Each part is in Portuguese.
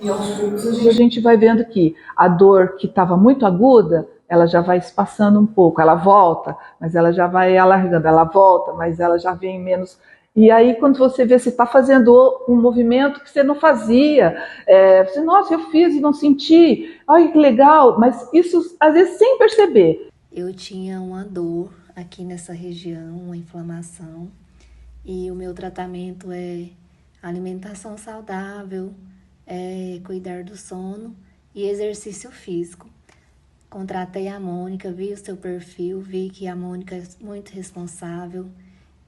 E aos poucos a gente vai vendo que a dor que estava muito aguda, ela já vai espaçando um pouco, ela volta, mas ela já vai alargando, ela volta, mas ela já vem menos. E aí, quando você vê, você está fazendo um movimento que você não fazia, você, nossa, eu fiz e não senti, olha que legal, mas isso às vezes sem perceber. Eu tinha uma dor aqui nessa região, uma inflamação, e o meu tratamento é alimentação saudável, cuidar do sono e exercício físico. Contratei a Mônica, vi o seu perfil, vi que a Mônica é muito responsável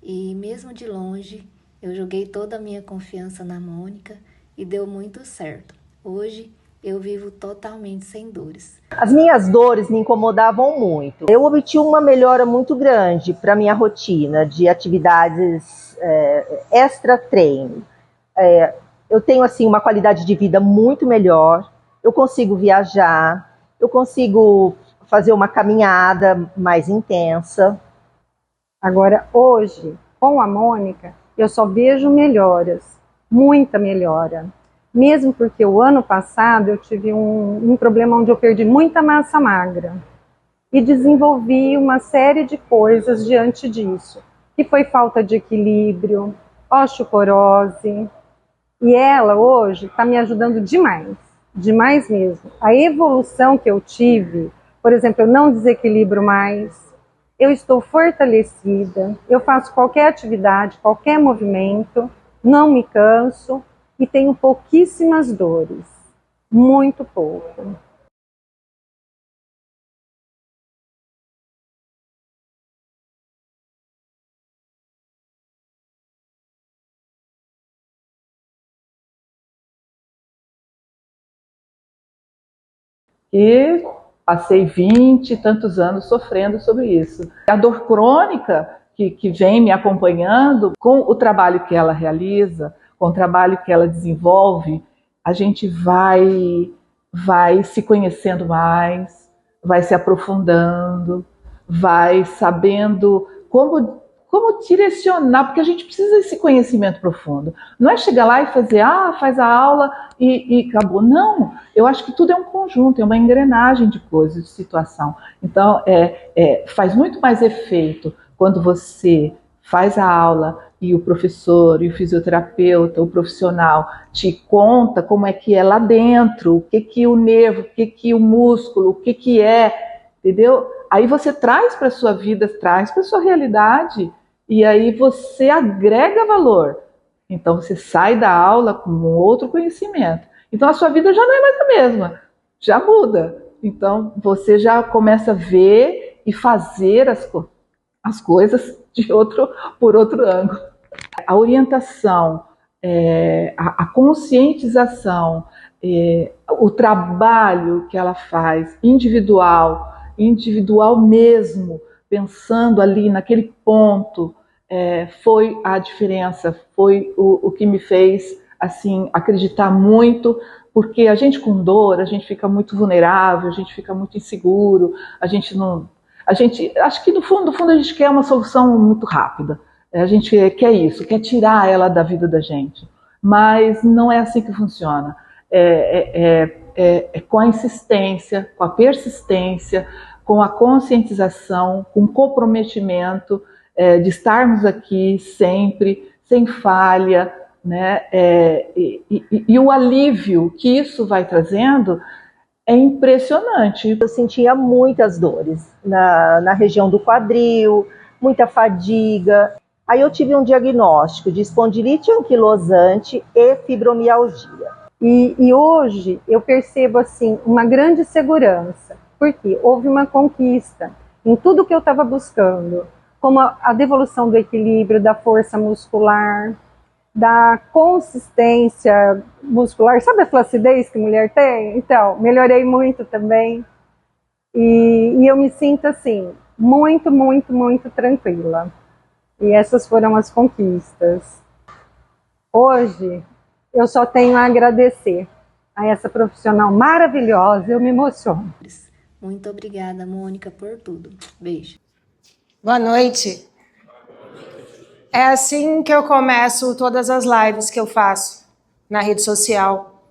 e mesmo de longe eu joguei toda a minha confiança na Mônica e deu muito certo. Hoje eu vivo totalmente sem dores. As minhas dores me incomodavam muito. Eu obtive uma melhora muito grande para minha rotina de atividades extra-treino. Eu tenho assim uma qualidade de vida muito melhor. Eu consigo viajar, eu consigo fazer uma caminhada mais intensa. Agora, hoje, com a Mônica, eu só vejo melhoras, muita melhora. Mesmo porque o ano passado eu tive um problema onde eu perdi muita massa magra e desenvolvi uma série de coisas diante disso, que foi falta de equilíbrio, osteoporose, e ela hoje está me ajudando demais, demais mesmo. A evolução que eu tive, por exemplo, eu não desequilibro mais, eu estou fortalecida, eu faço qualquer atividade, qualquer movimento, não me canso, e tenho pouquíssimas dores, muito pouco. E passei 20 e tantos anos sofrendo sobre isso. A dor crônica que vem me acompanhando, com o trabalho que ela realiza, com o trabalho que ela desenvolve, a gente vai se conhecendo mais, vai se aprofundando, vai sabendo como direcionar, porque a gente precisa desse conhecimento profundo. Não é chegar lá e fazer, faz a aula e acabou. Não, eu acho que tudo é um conjunto, é uma engrenagem de coisas, de situação. Então, faz muito mais efeito quando você faz a aula e o professor, e o fisioterapeuta, o profissional te conta como é que é lá dentro, o que o nervo, o que o músculo, o que é, entendeu? Aí você traz para a sua vida, traz para a sua realidade, e aí você agrega valor. Então você sai da aula com um outro conhecimento. Então a sua vida já não é mais a mesma, já muda. Então você já começa a ver e fazer as coisas por outro ângulo. A orientação, a conscientização, o trabalho que ela faz individual mesmo, pensando ali naquele ponto, foi a diferença, foi o que me fez assim acreditar muito, porque a gente com dor, a gente fica muito vulnerável, a gente fica muito inseguro, acho que no fundo a gente quer uma solução muito rápida. A gente quer isso, quer tirar ela da vida da gente. Mas não é assim que funciona. É com a insistência, com a persistência, com a conscientização, com o comprometimento de estarmos aqui sempre, sem falha, né? E o alívio que isso vai trazendo é impressionante. Eu sentia muitas dores na região do quadril, muita fadiga. Aí eu tive um diagnóstico de espondilite anquilosante e fibromialgia. E hoje eu percebo assim uma grande segurança, porque houve uma conquista em tudo que eu estava buscando, como a devolução do equilíbrio, da força muscular, da consistência muscular. Sabe a flacidez que mulher tem? Então, melhorei muito também. E eu me sinto assim, muito, muito, muito tranquila. E essas foram as conquistas. Hoje, eu só tenho a agradecer a essa profissional maravilhosa, eu me emociono. Muito obrigada, Mônica, por tudo. Beijo. Boa noite. É assim que eu começo todas as lives que eu faço na rede social.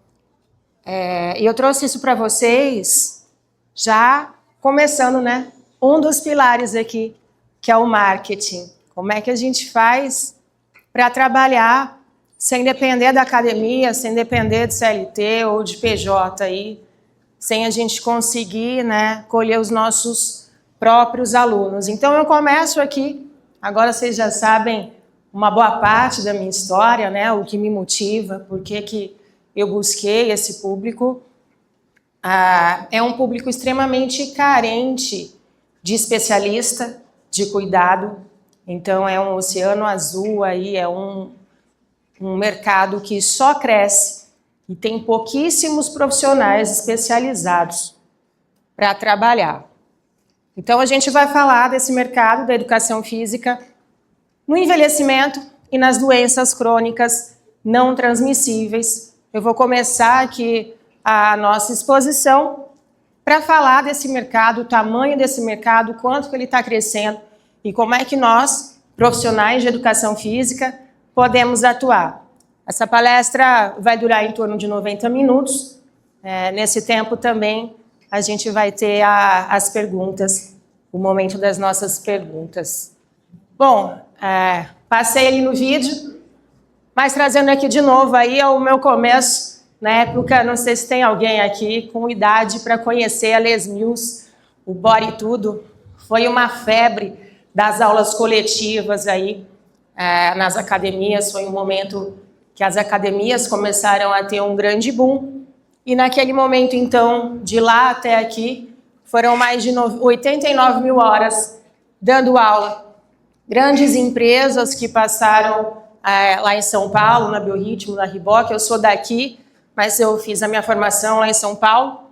E eu trouxe isso para vocês, já começando, né? Um dos pilares aqui, que é o marketing. Como é que a gente faz para trabalhar sem depender da academia, sem depender de CLT ou de PJ aí, sem a gente conseguir, né, colher os nossos próprios alunos. Então eu começo aqui, agora vocês já sabem uma boa parte da minha história, né, o que me motiva, por que eu busquei esse público. É um público extremamente carente de especialista, de cuidado, então é um oceano azul aí, é um mercado que só cresce e tem pouquíssimos profissionais especializados para trabalhar. Então a gente vai falar desse mercado da educação física no envelhecimento e nas doenças crônicas não transmissíveis. Eu vou começar aqui a nossa exposição para falar desse mercado, o tamanho desse mercado, quanto que ele está crescendo e como é que nós, profissionais de educação física, podemos atuar. Essa palestra vai durar em torno de 90 minutos. Nesse tempo também a gente vai ter as perguntas, o momento das nossas perguntas. Bom, passei ali no vídeo, mas trazendo aqui de novo aí ao meu começo, na época, não sei se tem alguém aqui com idade para conhecer a Les Mills, o Body Tudo. Foi uma febre das aulas coletivas aí, nas academias, foi um momento que as academias começaram a ter um grande boom, e naquele momento, então, de lá até aqui, foram mais de 89 mil horas dando aula. Grandes empresas que passaram lá em São Paulo, na Biorritmo, na Reebok, eu sou daqui, mas eu fiz a minha formação lá em São Paulo,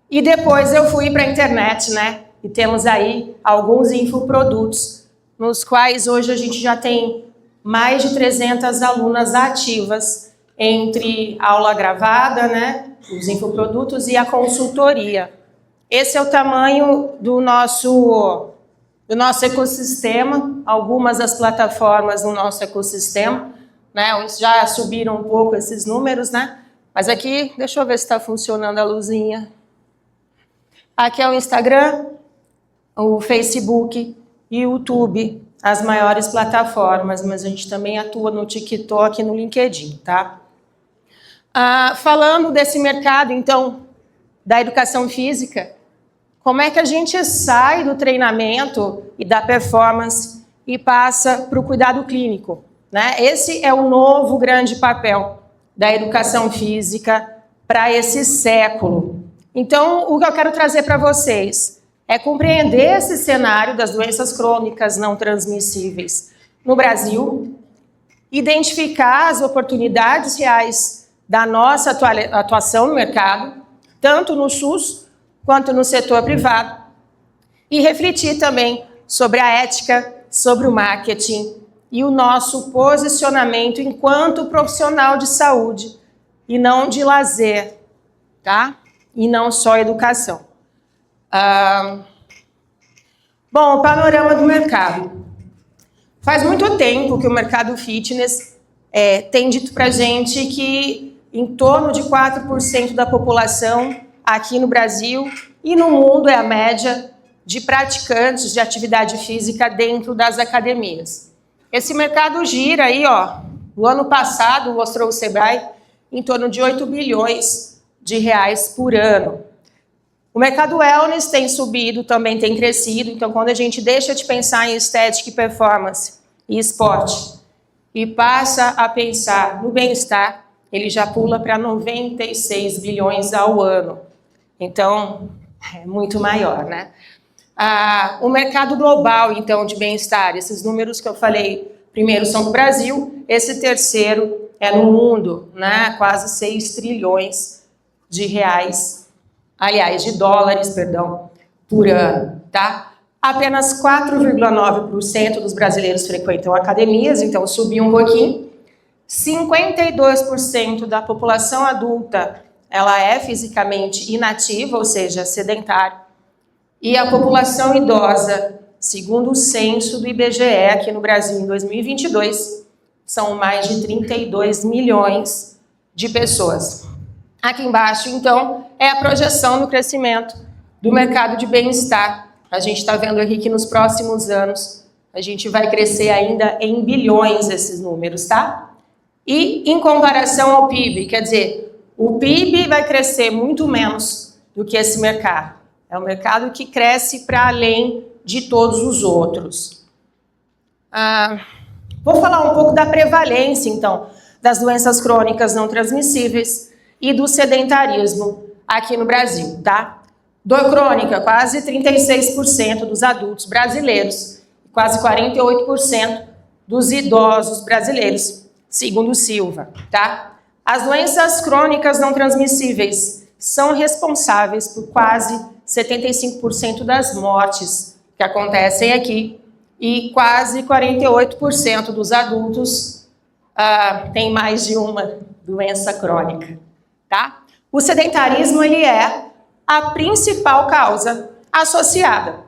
e depois eu fui para a internet, né? E temos aí alguns infoprodutos, nos quais hoje a gente já tem mais de 300 alunas ativas entre aula gravada, né, os infoprodutos e a consultoria. Esse é o tamanho do nosso ecossistema, algumas das plataformas no nosso ecossistema, né, já subiram um pouco esses números, né, mas aqui, deixa eu ver se está funcionando a luzinha. Aqui é o Instagram, o Facebook e o YouTube, as maiores plataformas, mas a gente também atua no TikTok e no LinkedIn, tá? Falando desse mercado, então, da educação física, como é que a gente sai do treinamento e da performance e passa para o cuidado clínico, né? Esse é o novo grande papel da educação física para esse século. Então, o que eu quero trazer para vocês é compreender esse cenário das doenças crônicas não transmissíveis no Brasil, identificar as oportunidades reais da nossa atuação no mercado, tanto no SUS quanto no setor privado, e refletir também sobre a ética, sobre o marketing e o nosso posicionamento enquanto profissional de saúde e não de lazer, tá? E não só educação. Bom, o panorama do mercado. Faz muito tempo que o mercado fitness tem dito pra gente que em torno de 4% da população aqui no Brasil e no mundo é a média de praticantes de atividade física dentro das academias. Esse mercado gira aí, ó, no ano passado, mostrou o Sebrae, em torno de 8 bilhões de reais por ano. O mercado wellness tem subido, também tem crescido, então quando a gente deixa de pensar em estética e performance e esporte e passa a pensar no bem-estar, ele já pula para 96 bilhões ao ano. Então, é muito maior, né? O mercado global, então, de bem-estar, esses números que eu falei, primeiro são do Brasil, esse terceiro é no mundo, né? Quase 6 trilhões de reais, aliás, de dólares, perdão, por ano, tá? Apenas 4,9% dos brasileiros frequentam academias, então subiu um pouquinho. 52% da população adulta, ela é fisicamente inativa, ou seja, sedentária. E a população idosa, segundo o censo do IBGE aqui no Brasil em 2022, são mais de 32 milhões de pessoas. Aqui embaixo, então, é a projeção do crescimento do mercado de bem-estar. A gente está vendo aqui que nos próximos anos a gente vai crescer ainda em bilhões esses números, tá? E em comparação ao PIB, quer dizer, o PIB vai crescer muito menos do que esse mercado. É um mercado que cresce para além de todos os outros. Vou falar um pouco da prevalência, então, das doenças crônicas não transmissíveis e do sedentarismo aqui no Brasil, tá? Dor crônica, quase 36% dos adultos brasileiros, quase 48% dos idosos brasileiros, segundo Silva, tá? As doenças crônicas não transmissíveis são responsáveis por quase 75% das mortes que acontecem aqui e quase 48% dos adultos têm mais de uma doença crônica, tá? O sedentarismo, ele é a principal causa associada,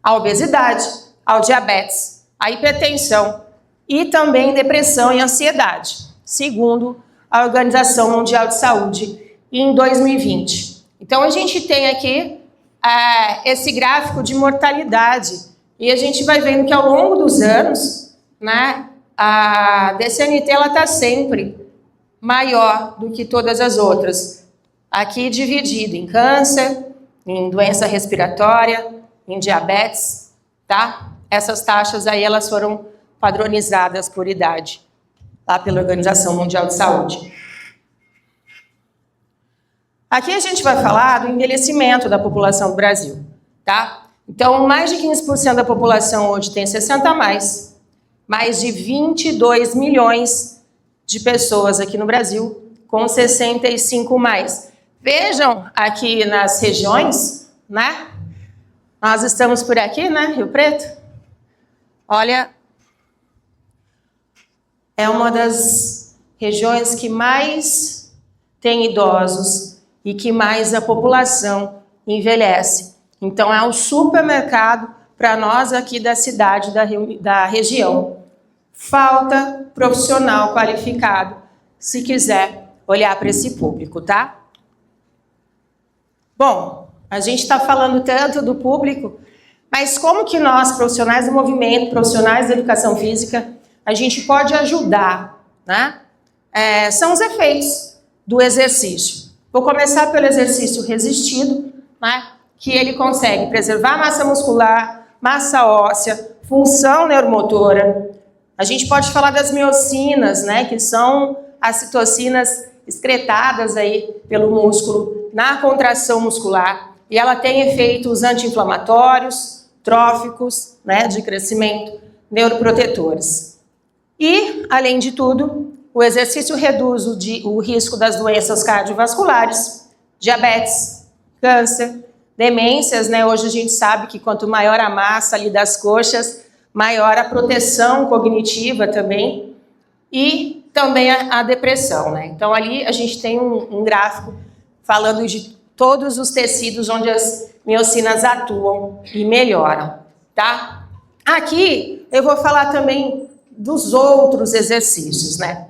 à obesidade, ao diabetes, à hipertensão e também depressão e ansiedade, segundo a Organização Mundial de Saúde em 2020. Então, a gente tem aqui esse gráfico de mortalidade e a gente vai vendo que ao longo dos anos, né, a DCNT está sempre maior do que todas as outras. Aqui dividido em câncer, em doença respiratória, em diabetes, tá? Essas taxas aí, elas foram padronizadas por idade, lá pela Organização Mundial de Saúde. Aqui a gente vai falar do envelhecimento da população do Brasil, tá? Então, mais de 15% da população hoje tem 60 a mais de 22 milhões de pessoas aqui no Brasil com 65 mais. Vejam aqui nas regiões, né? Nós estamos por aqui, né, Rio Preto? Olha, é uma das regiões que mais tem idosos e que mais a população envelhece. Então, é um supermercado para nós aqui da cidade, da região. Falta profissional qualificado, se quiser olhar para esse público, tá? Bom, a gente está falando tanto do público, mas como que nós, profissionais do movimento, profissionais da educação física, a gente pode ajudar, né? São os efeitos do exercício. Vou começar pelo exercício resistido, né? Que ele consegue preservar a massa muscular, massa óssea, função neuromotora. A gente pode falar das miocinas, né? Que são as citocinas excretadas aí pelo músculo na contração muscular. E ela tem efeitos anti-inflamatórios, tróficos, né? De crescimento, neuroprotetores. E, além de tudo, o exercício reduz o risco das doenças cardiovasculares, diabetes, câncer, demências, né? Hoje a gente sabe que quanto maior a massa ali das coxas, maior a proteção cognitiva também e também a depressão, né? Então ali a gente tem um gráfico falando de todos os tecidos onde as miocinas atuam e melhoram, tá? Aqui eu vou falar também dos outros exercícios, né?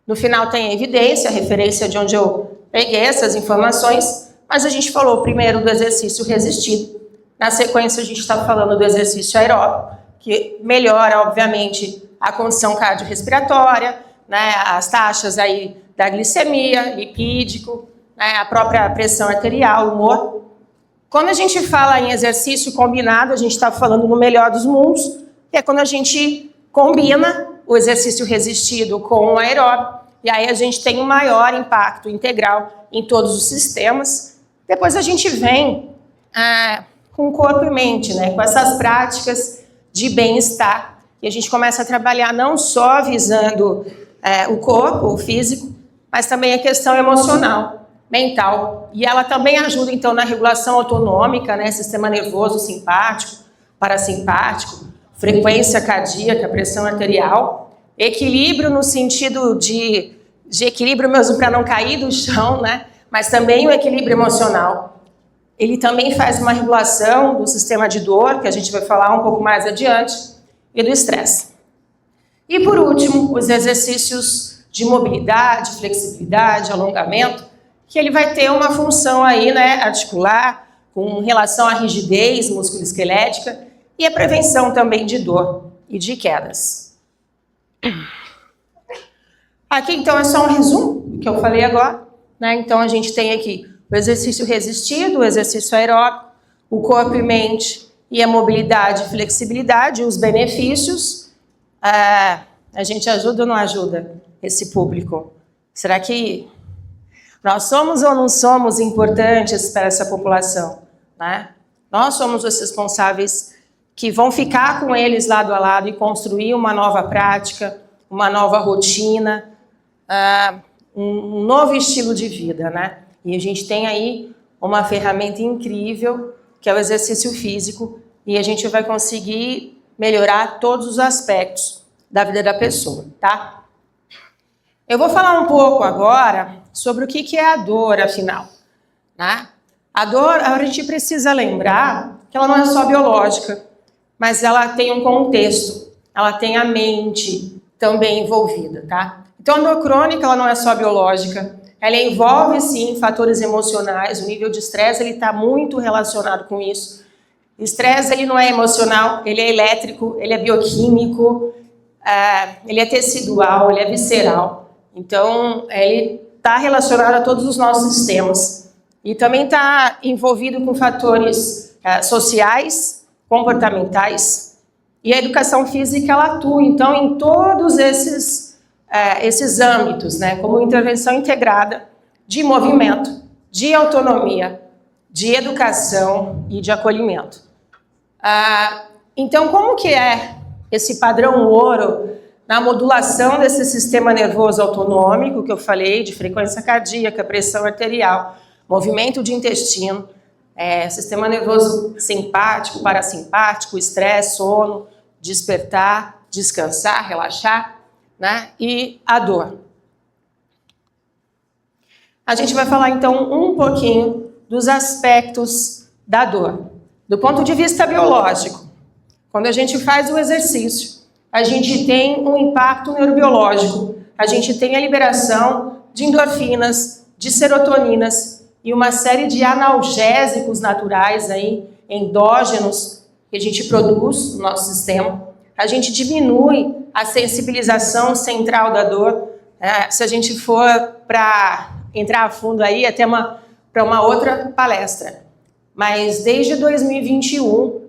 No final tem a evidência, a referência de onde eu peguei essas informações, mas a gente falou primeiro do exercício resistido. Na sequência a gente está falando do exercício aeróbico, que melhora, obviamente, a condição cardiorrespiratória, né? As taxas aí da glicemia, lipídico, né? A própria pressão arterial, o humor. Quando a gente fala em exercício combinado, a gente está falando no melhor dos mundos, que é quando a gente combina o exercício resistido com o aeróbico, e aí a gente tem um maior impacto integral em todos os sistemas. Depois a gente vem com corpo e mente, né? Com essas práticas de bem-estar, e a gente começa a trabalhar não só visando o corpo, o físico, mas também a questão emocional, mental, e ela também ajuda então na regulação autonômica, né? Sistema nervoso simpático, parasimpático, frequência cardíaca, pressão arterial, equilíbrio no sentido de equilíbrio mesmo para não cair do chão, né? Mas também o equilíbrio emocional. Ele também faz uma regulação do sistema de dor, que a gente vai falar um pouco mais adiante, e do estresse. E por último, os exercícios de mobilidade, flexibilidade, alongamento, que ele vai ter uma função aí, né, articular, com relação à rigidez musculoesquelética e a prevenção também de dor e de quedas. Aqui, então, é só um resumo do que eu falei agora, né? Então, a gente tem aqui o exercício resistido, o exercício aeróbico, o corpo e mente e a mobilidade e flexibilidade, os benefícios. A gente ajuda ou não ajuda esse público? Será que nós somos ou não somos importantes para essa população, né? Nós somos os responsáveis que vão ficar com eles lado a lado e construir uma nova prática, uma nova rotina, um novo estilo de vida, né? E a gente tem aí uma ferramenta incrível, que é o exercício físico, e a gente vai conseguir melhorar todos os aspectos da vida da pessoa, tá? Eu vou falar um pouco agora sobre o que é a dor, afinal, né? A dor, a gente precisa lembrar que ela não é só biológica, mas ela tem um contexto, ela tem a mente também envolvida, tá? Então, a dor crônica, ela não é só biológica, ela envolve, sim, fatores emocionais, o nível de estresse, ele está muito relacionado com isso. O estresse, ele não é emocional, ele é elétrico, ele é bioquímico, ele é tecidual, ele é visceral. Então, ele está relacionado a todos os nossos sistemas. E também está envolvido com fatores sociais, comportamentais, e a educação física, ela atua, então, em todos esses âmbitos, né, como intervenção integrada de movimento, de autonomia, de educação e de acolhimento. Então, como que é esse padrão ouro na modulação desse sistema nervoso autonômico, que eu falei, de frequência cardíaca, pressão arterial, movimento de intestino, sistema nervoso simpático, parasimpático, estresse, sono, despertar, descansar, relaxar, né? E a dor. A gente vai falar, então, um pouquinho dos aspectos da dor. Do ponto de vista biológico, quando a gente faz o exercício, a gente tem um impacto neurobiológico, a gente tem a liberação de endorfinas, de serotoninas e uma série de analgésicos naturais aí, endógenos, que a gente produz no nosso sistema. A gente diminui a sensibilização central da dor. Se a gente for para entrar a fundo aí, até para uma outra palestra. Mas desde 2021,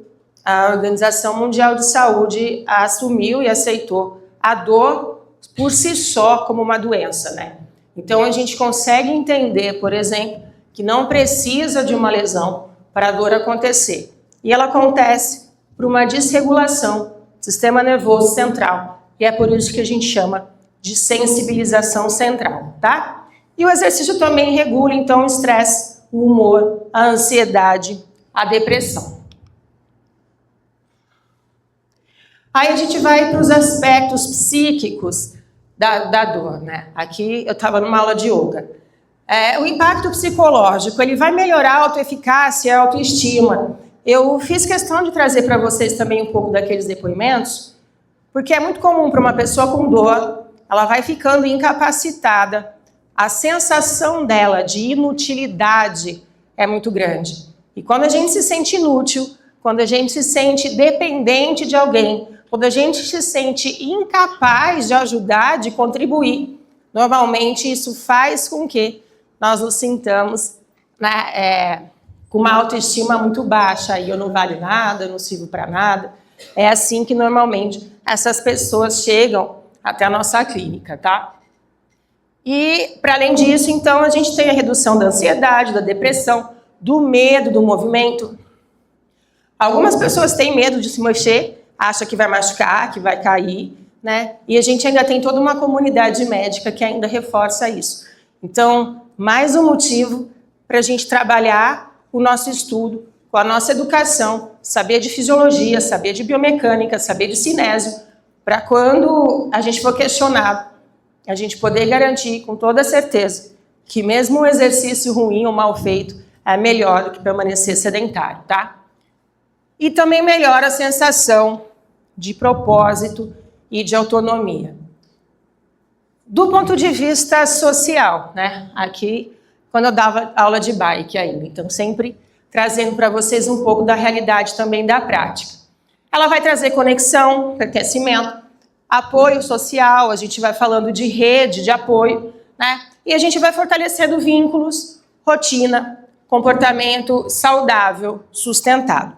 a Organização Mundial de Saúde assumiu e aceitou a dor por si só como uma doença, né? Então a gente consegue entender, por exemplo, que não precisa de uma lesão para a dor acontecer. E ela acontece por uma desregulação do sistema nervoso central. E é por isso que a gente chama de sensibilização central, tá? E o exercício também regula, então, o estresse, o humor, a ansiedade, a depressão. Aí a gente vai para os aspectos psíquicos da dor, né? Aqui eu estava numa aula de yoga. O impacto psicológico, ele vai melhorar a autoeficácia e a autoestima. Eu fiz questão de trazer para vocês também um pouco daqueles depoimentos, porque é muito comum para uma pessoa com dor, ela vai ficando incapacitada, a sensação dela de inutilidade é muito grande. E quando a gente se sente inútil, quando a gente se sente dependente de alguém, quando a gente se sente incapaz de ajudar, de contribuir, normalmente isso faz com que nós nos sintamos, né, com uma autoestima muito baixa, e eu não valho nada, eu não sirvo para nada. É assim que normalmente essas pessoas chegam até a nossa clínica, tá? E, para além disso, então, a gente tem a redução da ansiedade, da depressão, do medo do movimento. Algumas pessoas têm medo de se mexer, acham que vai machucar, que vai cair, né? E a gente ainda tem toda uma comunidade médica que ainda reforça isso. Então, mais um motivo para a gente trabalhar o nosso estudo, com a nossa educação, saber de fisiologia, saber de biomecânica, saber de cinésio, para quando a gente for questionado, a gente poder garantir com toda certeza que mesmo um exercício ruim ou mal feito é melhor do que permanecer sedentário, tá? E também melhora a sensação de propósito e de autonomia. do ponto de vista social, né? Aqui, quando eu dava aula de bike ainda, então sempre trazendo para vocês um pouco da realidade também da prática. Ela vai trazer conexão, pertencimento, apoio social, a gente vai falando de rede, de apoio, né? E a gente vai fortalecendo vínculos, rotina, comportamento saudável, sustentado.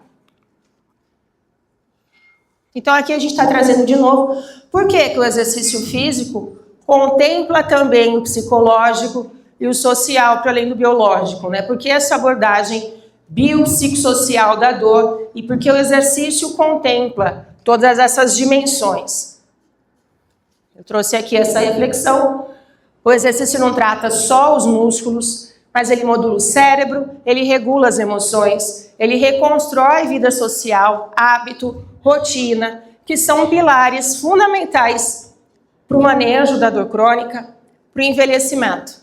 Então aqui a gente está trazendo de novo por que o exercício físico contempla também o psicológico e o social para além do biológico, né? Porque essa abordagem biopsicossocial da dor e porque o exercício contempla todas essas dimensões. Eu trouxe aqui essa reflexão. O exercício não trata só os músculos, mas ele modula o cérebro, ele regula as emoções, ele reconstrói vida social, hábito, rotina, que são pilares fundamentais para o manejo da dor crônica, para o envelhecimento.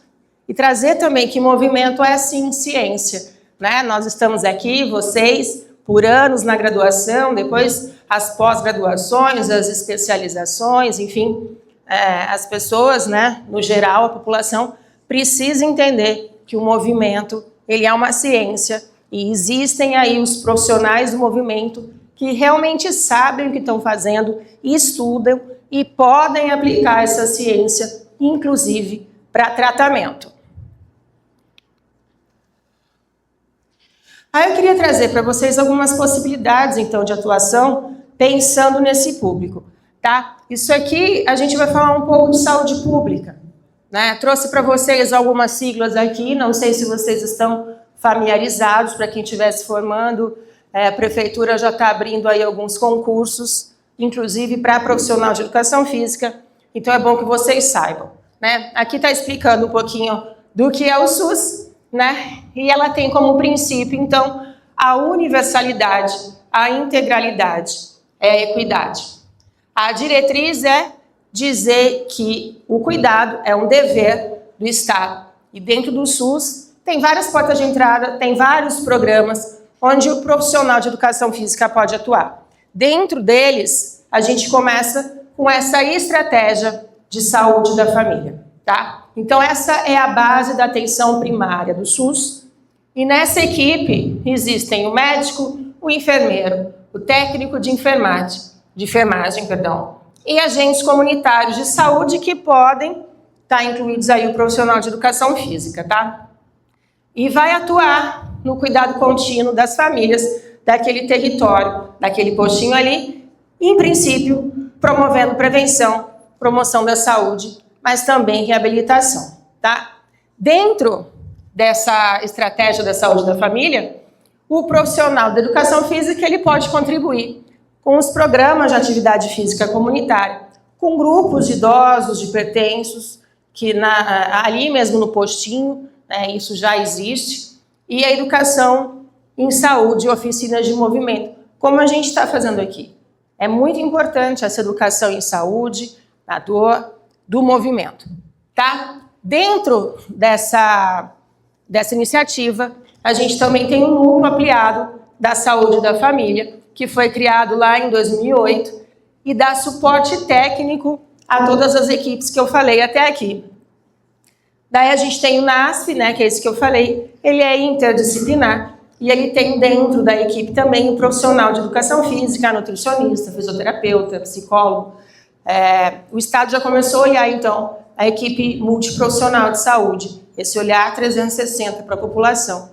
E trazer também que movimento é, sim, ciência, né? Nós estamos aqui, vocês, por anos na graduação, depois as pós-graduações, as especializações, enfim, as pessoas, né, no geral, a população, precisa entender que o movimento, ele é uma ciência e existem aí os profissionais do movimento que realmente sabem o que estão fazendo, estudam e podem aplicar essa ciência, inclusive, para tratamento. Aí eu queria trazer para vocês algumas possibilidades, então, de atuação, pensando nesse público, tá? Isso aqui, a gente vai falar um pouco de saúde pública, né? Trouxe para vocês algumas siglas aqui, não sei se vocês estão familiarizados, para quem estiver se formando, a prefeitura já está abrindo aí alguns concursos, inclusive para profissional de educação física, então é bom que vocês saibam, né? Aqui está explicando um pouquinho do que é o SUS, né? E ela tem como princípio, então, a universalidade, a integralidade, a equidade. A diretriz é dizer que o cuidado é um dever do Estado. E dentro do SUS tem várias portas de entrada, tem vários programas onde o profissional de educação física pode atuar. Dentro deles, a gente começa com essa estratégia de saúde da família, tá? Então essa é a base da atenção primária do SUS. E nessa equipe existem o médico, o enfermeiro, o técnico de enfermagem, e agentes comunitários de saúde que podem estar incluídos aí o profissional de educação física, tá? E vai atuar no cuidado contínuo das famílias daquele território, daquele postinho ali, em princípio, promovendo prevenção, promoção da saúde, mas também reabilitação, tá? Dentro dessa estratégia da saúde da família, o profissional da educação física ele pode contribuir com os programas de atividade física comunitária, com grupos de idosos, de hipertensos, que ali mesmo no postinho, né, isso já existe, e a educação em saúde, oficinas de movimento, como a gente está fazendo aqui. É muito importante essa educação em saúde, na dor, do movimento, tá? Dentro dessa iniciativa, a gente também tem um núcleo ampliado da saúde da família, que foi criado lá em 2008 e dá suporte técnico a todas as equipes que eu falei até aqui. Daí a gente tem o NASF, né, que é esse que eu falei, ele é interdisciplinar e ele tem dentro da equipe também o profissional de educação física, nutricionista, fisioterapeuta, psicólogo. O Estado já começou a olhar, então, a equipe multiprofissional de saúde, esse olhar 360 para a população,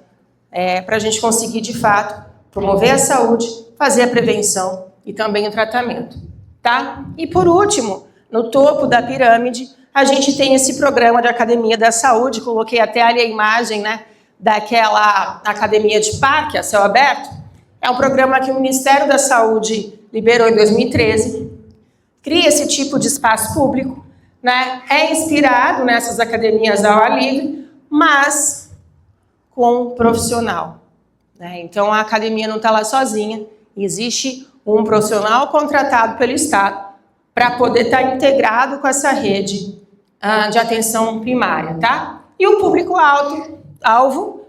para a gente conseguir, de fato, promover a saúde, fazer a prevenção e também o tratamento, tá? E por último, no topo da pirâmide, a gente tem esse programa de Academia da Saúde, coloquei até ali a imagem, né, daquela academia de parque, a céu aberto. É um programa que o Ministério da Saúde liberou em 2013, cria esse tipo de espaço público, né, é inspirado nessas academias ao ar livre, mas com profissional, né? Então a academia não está lá sozinha, existe um profissional contratado pelo Estado para poder estar integrado com essa rede de atenção primária, tá? E o público-alvo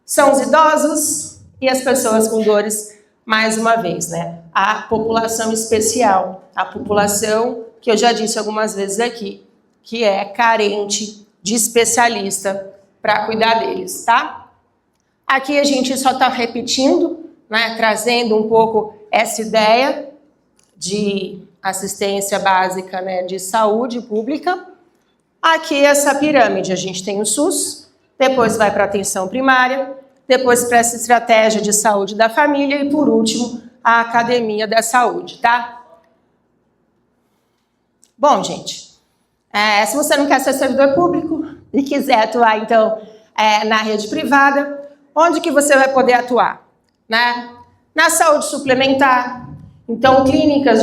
são os idosos e as pessoas com dores, mais uma vez, né? A população especial, a população que eu já disse algumas vezes aqui, que é carente de especialista para cuidar deles, tá? Aqui a gente só está repetindo, né, trazendo um pouco essa ideia de assistência básica, né, de saúde pública. Aqui essa pirâmide, a gente tem o SUS, depois vai para a atenção primária, depois para essa estratégia de saúde da família e, por último, a academia da saúde, tá? Bom, gente, se você não quer ser servidor público e quiser atuar, então, na rede privada, onde que você vai poder atuar? Né? Na saúde suplementar. Então, clínicas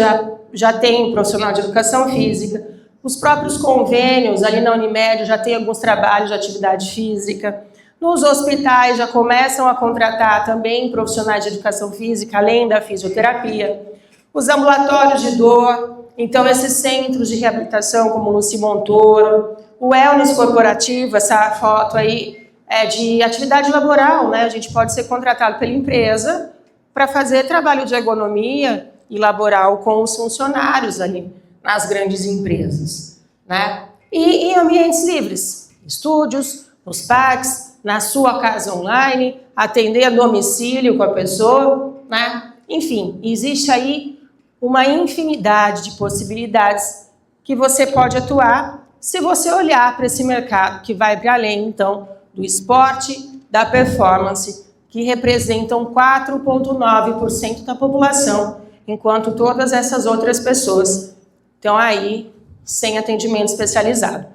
já tem um profissional de educação física, os próprios convênios ali na Unimed já tem alguns trabalhos de atividade física. Nos hospitais já começam a contratar também profissionais de educação física, além da fisioterapia. Os ambulatórios de dor, então esses centros de reabilitação como o Luci Montoro, o wellness corporativo, essa foto aí é de atividade laboral, né? A gente pode ser contratado pela empresa para fazer trabalho de ergonomia e laboral com os funcionários ali nas grandes empresas, né? E em ambientes livres, estúdios, nos parques, na sua casa online, atender a domicílio com a pessoa, né? Enfim, existe aí uma infinidade de possibilidades que você pode atuar se você olhar para esse mercado que vai para além, então, do esporte, da performance, que representam 4,9% da população, enquanto todas essas outras pessoas estão aí sem atendimento especializado,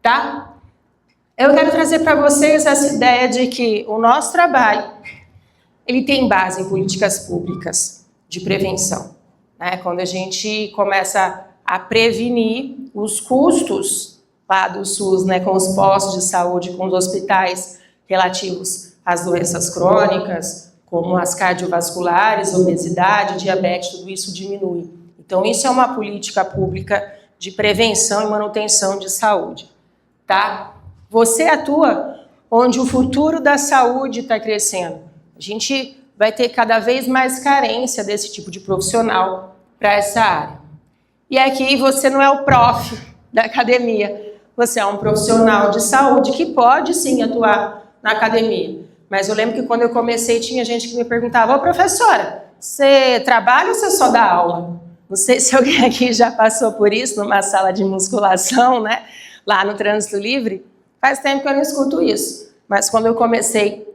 tá? Eu quero trazer para vocês essa ideia de que o nosso trabalho, ele tem base em políticas públicas de prevenção, né? Quando a gente começa a prevenir os custos lá do SUS, né, com os postos de saúde, com os hospitais relativos às doenças crônicas, como as cardiovasculares, obesidade, diabetes, tudo isso diminui. Então, isso é uma política pública de prevenção e manutenção de saúde, tá? Você atua onde o futuro da saúde está crescendo. A gente vai ter cada vez mais carência desse tipo de profissional para essa área. E aqui você não é o prof da academia, você é um profissional de saúde que pode sim atuar na academia. Mas eu lembro que quando eu comecei tinha gente que me perguntava: ô professora, você trabalha ou você só dá aula? Não sei se alguém aqui já passou por isso numa sala de musculação, né? Lá no Trânsito Livre. Faz tempo que eu não escuto isso, mas quando eu comecei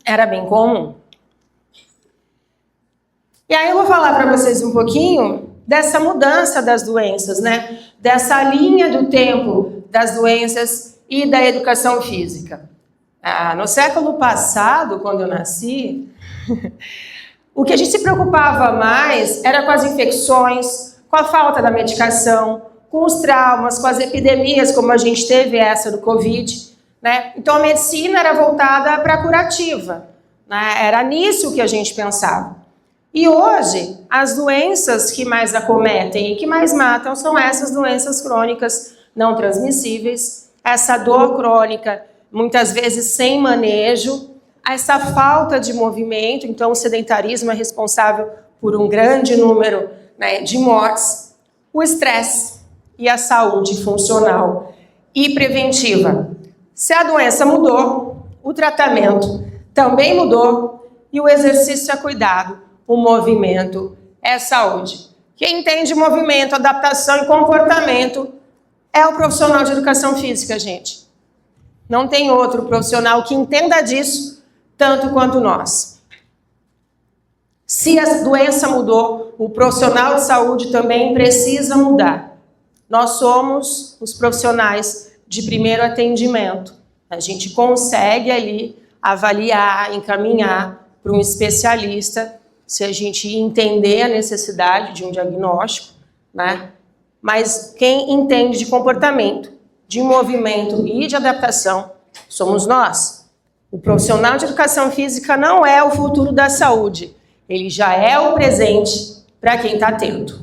era bem comum. E aí eu vou falar para vocês um pouquinho dessa mudança das doenças, né? Dessa linha do tempo das doenças e da educação física. No século passado, quando eu nasci, o que a gente se preocupava mais era com as infecções, com a falta da medicação, com os traumas, com as epidemias, como a gente teve essa do Covid, né? Então a medicina era voltada para a curativa, né? Era nisso que a gente pensava. E hoje, as doenças que mais acometem e que mais matam são essas doenças crônicas não transmissíveis, essa dor crônica, muitas vezes sem manejo, essa falta de movimento. Então o sedentarismo é responsável por um grande número, né, de mortes, o estresse e a saúde funcional e preventiva. Se a doença mudou, o tratamento também mudou e o exercício é cuidado, o movimento é saúde. Quem entende movimento, adaptação e comportamento é o profissional de educação física, gente. Não tem outro profissional que entenda disso tanto quanto nós. Se a doença mudou, o profissional de saúde também precisa mudar. Nós somos os profissionais de primeiro atendimento. A gente consegue ali avaliar, encaminhar para um especialista, se a gente entender a necessidade de um diagnóstico, né? Mas quem entende de comportamento, de movimento e de adaptação somos nós. O profissional de educação física não é o futuro da saúde, ele já é o presente para quem está atento.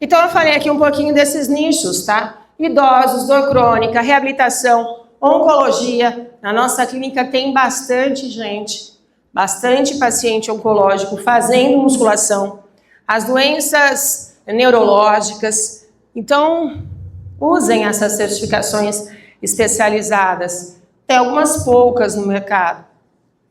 Então eu falei aqui um pouquinho desses nichos, tá? Idosos, dor crônica, reabilitação, oncologia. Na nossa clínica tem bastante gente, bastante paciente oncológico fazendo musculação. As doenças neurológicas, Então, usem essas certificações especializadas. Tem algumas poucas no mercado.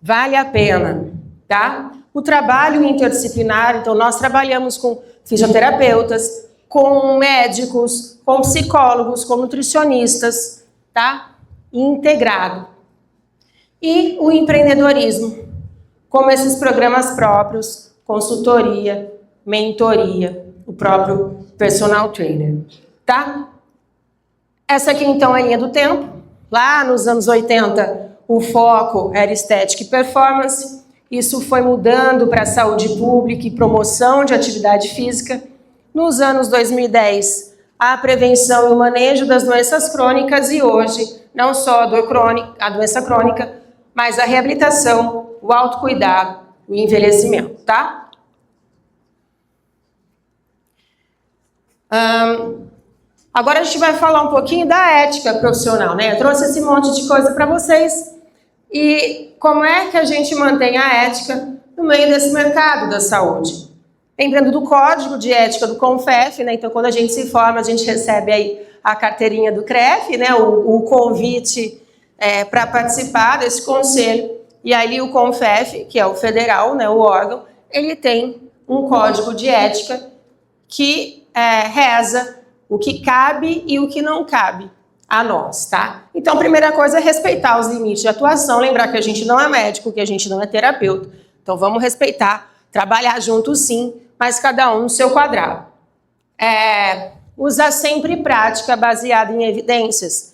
Vale a pena, tá? O trabalho interdisciplinar, então nós trabalhamos com fisioterapeutas, com médicos, com psicólogos, com nutricionistas, tá? Integrado. E o empreendedorismo, como esses programas próprios, consultoria, mentoria, o próprio personal trainer, tá? Essa aqui então é a linha do tempo. Lá nos anos 80, o foco era estética e performance. Isso foi mudando para saúde pública e promoção de atividade física. Nos anos 2010, a prevenção e o manejo das doenças crônicas e hoje, não só a dor crônica, a doença crônica, mas a reabilitação, o autocuidado, o envelhecimento, tá? Agora a gente vai falar um pouquinho da ética profissional, né? Eu trouxe esse monte de coisa para vocês. E como é que a gente mantém a ética no meio desse mercado da saúde? Lembrando do Código de Ética do CONFEF, né? Então, quando a gente se forma, a gente recebe aí a carteirinha do CREF, né? O convite para participar desse conselho. E aí o CONFEF, que é o federal, né? O órgão, ele tem um código de ética que reza o que cabe e o que não cabe a nós, tá? Então, a primeira coisa é respeitar os limites de atuação, lembrar que a gente não é médico, que a gente não é terapeuta. Então, vamos respeitar, trabalhar juntos sim, mas cada um no seu quadrado. Usar sempre prática baseada em evidências.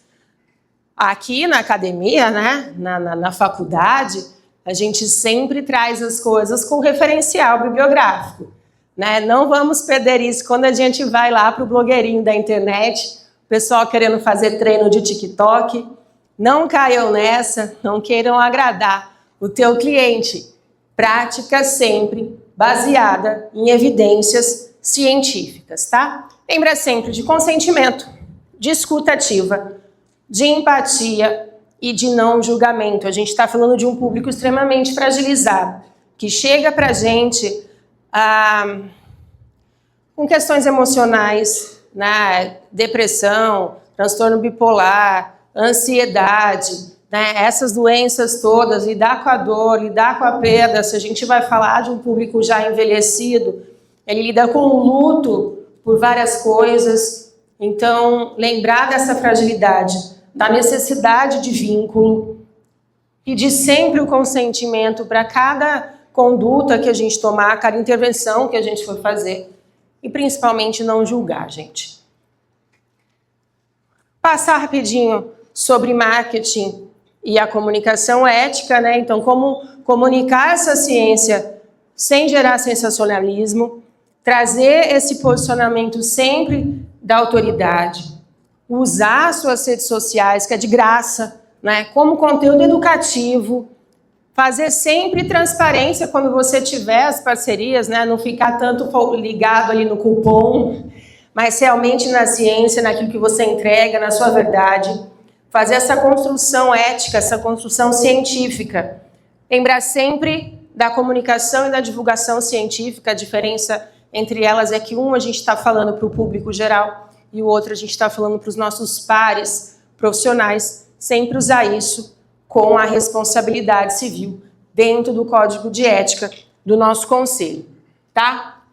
Aqui na academia, né, na faculdade, a gente sempre traz as coisas com referencial bibliográfico. Né? Não vamos perder isso quando a gente vai lá para o blogueirinho da internet, o pessoal querendo fazer treino de TikTok. Não caiam nessa, não queiram agradar o teu cliente. Prática sempre baseada em evidências científicas, tá? Lembra sempre de consentimento, de escuta ativa, de empatia e de não julgamento. A gente está falando de um público extremamente fragilizado, que chega para a gente com questões emocionais, né? Depressão, transtorno bipolar, ansiedade, né? Essas doenças todas, lidar com a dor, lidar com a perda. Se a gente vai falar de um público já envelhecido, ele lida com o luto por várias coisas. Então, lembrar dessa fragilidade, da necessidade de vínculo, pedir sempre o consentimento para cada conduta que a gente tomar, cada intervenção que a gente for fazer e principalmente não julgar, gente. Passar rapidinho sobre marketing e a comunicação ética, né? Então, como comunicar essa ciência sem gerar sensacionalismo, trazer esse posicionamento sempre da autoridade, usar suas redes sociais, que é de graça, né? Como conteúdo educativo, fazer sempre transparência quando você tiver as parcerias, né? Não ficar tanto ligado ali no cupom, mas realmente na ciência, naquilo que você entrega, na sua verdade. Fazer essa construção ética, essa construção científica. Lembrar sempre da comunicação e da divulgação científica. A diferença entre elas é que a gente está falando para o público geral e o outro a gente está falando para os nossos pares profissionais. Sempre usar isso com a responsabilidade civil dentro do Código de Ética do nosso conselho, tá?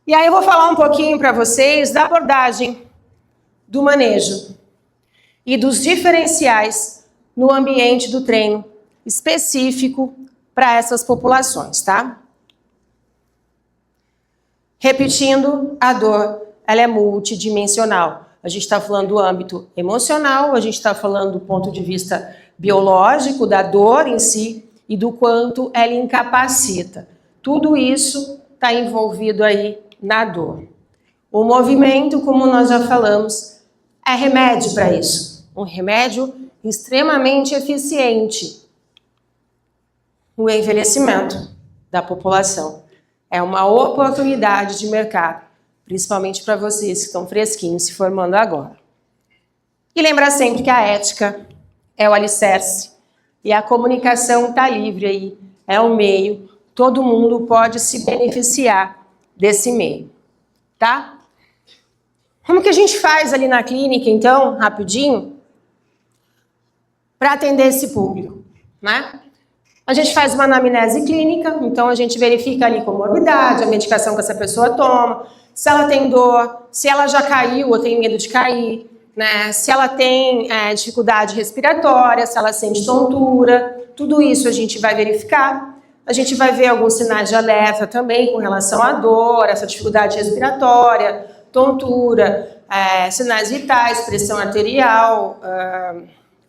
E aí eu vou falar um pouquinho para vocês da abordagem do manejo e dos diferenciais no ambiente do treino específico para essas populações, tá? Repetindo, a dor, ela é multidimensional. A gente está falando do âmbito emocional, a gente está falando do ponto de vista biológico, da dor em si e do quanto ela incapacita. Tudo isso está envolvido aí na dor. O movimento, como nós já falamos, é remédio para isso. Um remédio extremamente eficiente. O envelhecimento da população é uma oportunidade de mercado, principalmente para vocês que estão fresquinhos se formando agora. E lembrar sempre que a ética é o alicerce e a comunicação está livre aí, é o meio, todo mundo pode se beneficiar desse meio, tá? Como que a gente faz ali na clínica, então, rapidinho, para atender esse público, né? A gente faz uma anamnese clínica, então a gente verifica ali comorbidade, a medicação que essa pessoa toma, se ela tem dor, se ela já caiu ou tem medo de cair, né? Se ela tem dificuldade respiratória, se ela sente tontura, tudo isso a gente vai verificar. A gente vai ver alguns sinais de alerta também com relação à dor, essa dificuldade respiratória, tontura, sinais vitais, pressão arterial,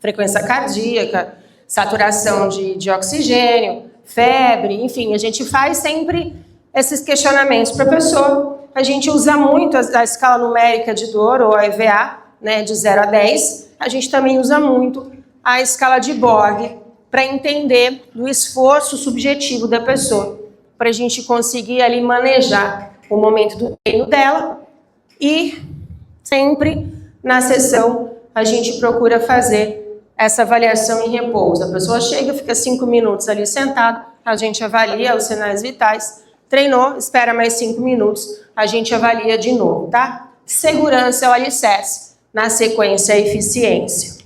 frequência cardíaca, saturação de oxigênio, febre, enfim, a gente faz sempre esses questionamentos para a pessoa. A gente usa muito a escala numérica de dor, ou a EVA, né, de 0 a 10. A gente também usa muito a escala de Borg para entender o esforço subjetivo da pessoa, para a gente conseguir ali manejar o momento do treino dela. E sempre na sessão a gente procura fazer essa avaliação em repouso. A pessoa chega, fica 5 minutos ali sentado, a gente avalia os sinais vitais, treinou, espera mais 5 minutos, a gente avalia de novo, tá? Segurança é o alicerce, na sequência a eficiência.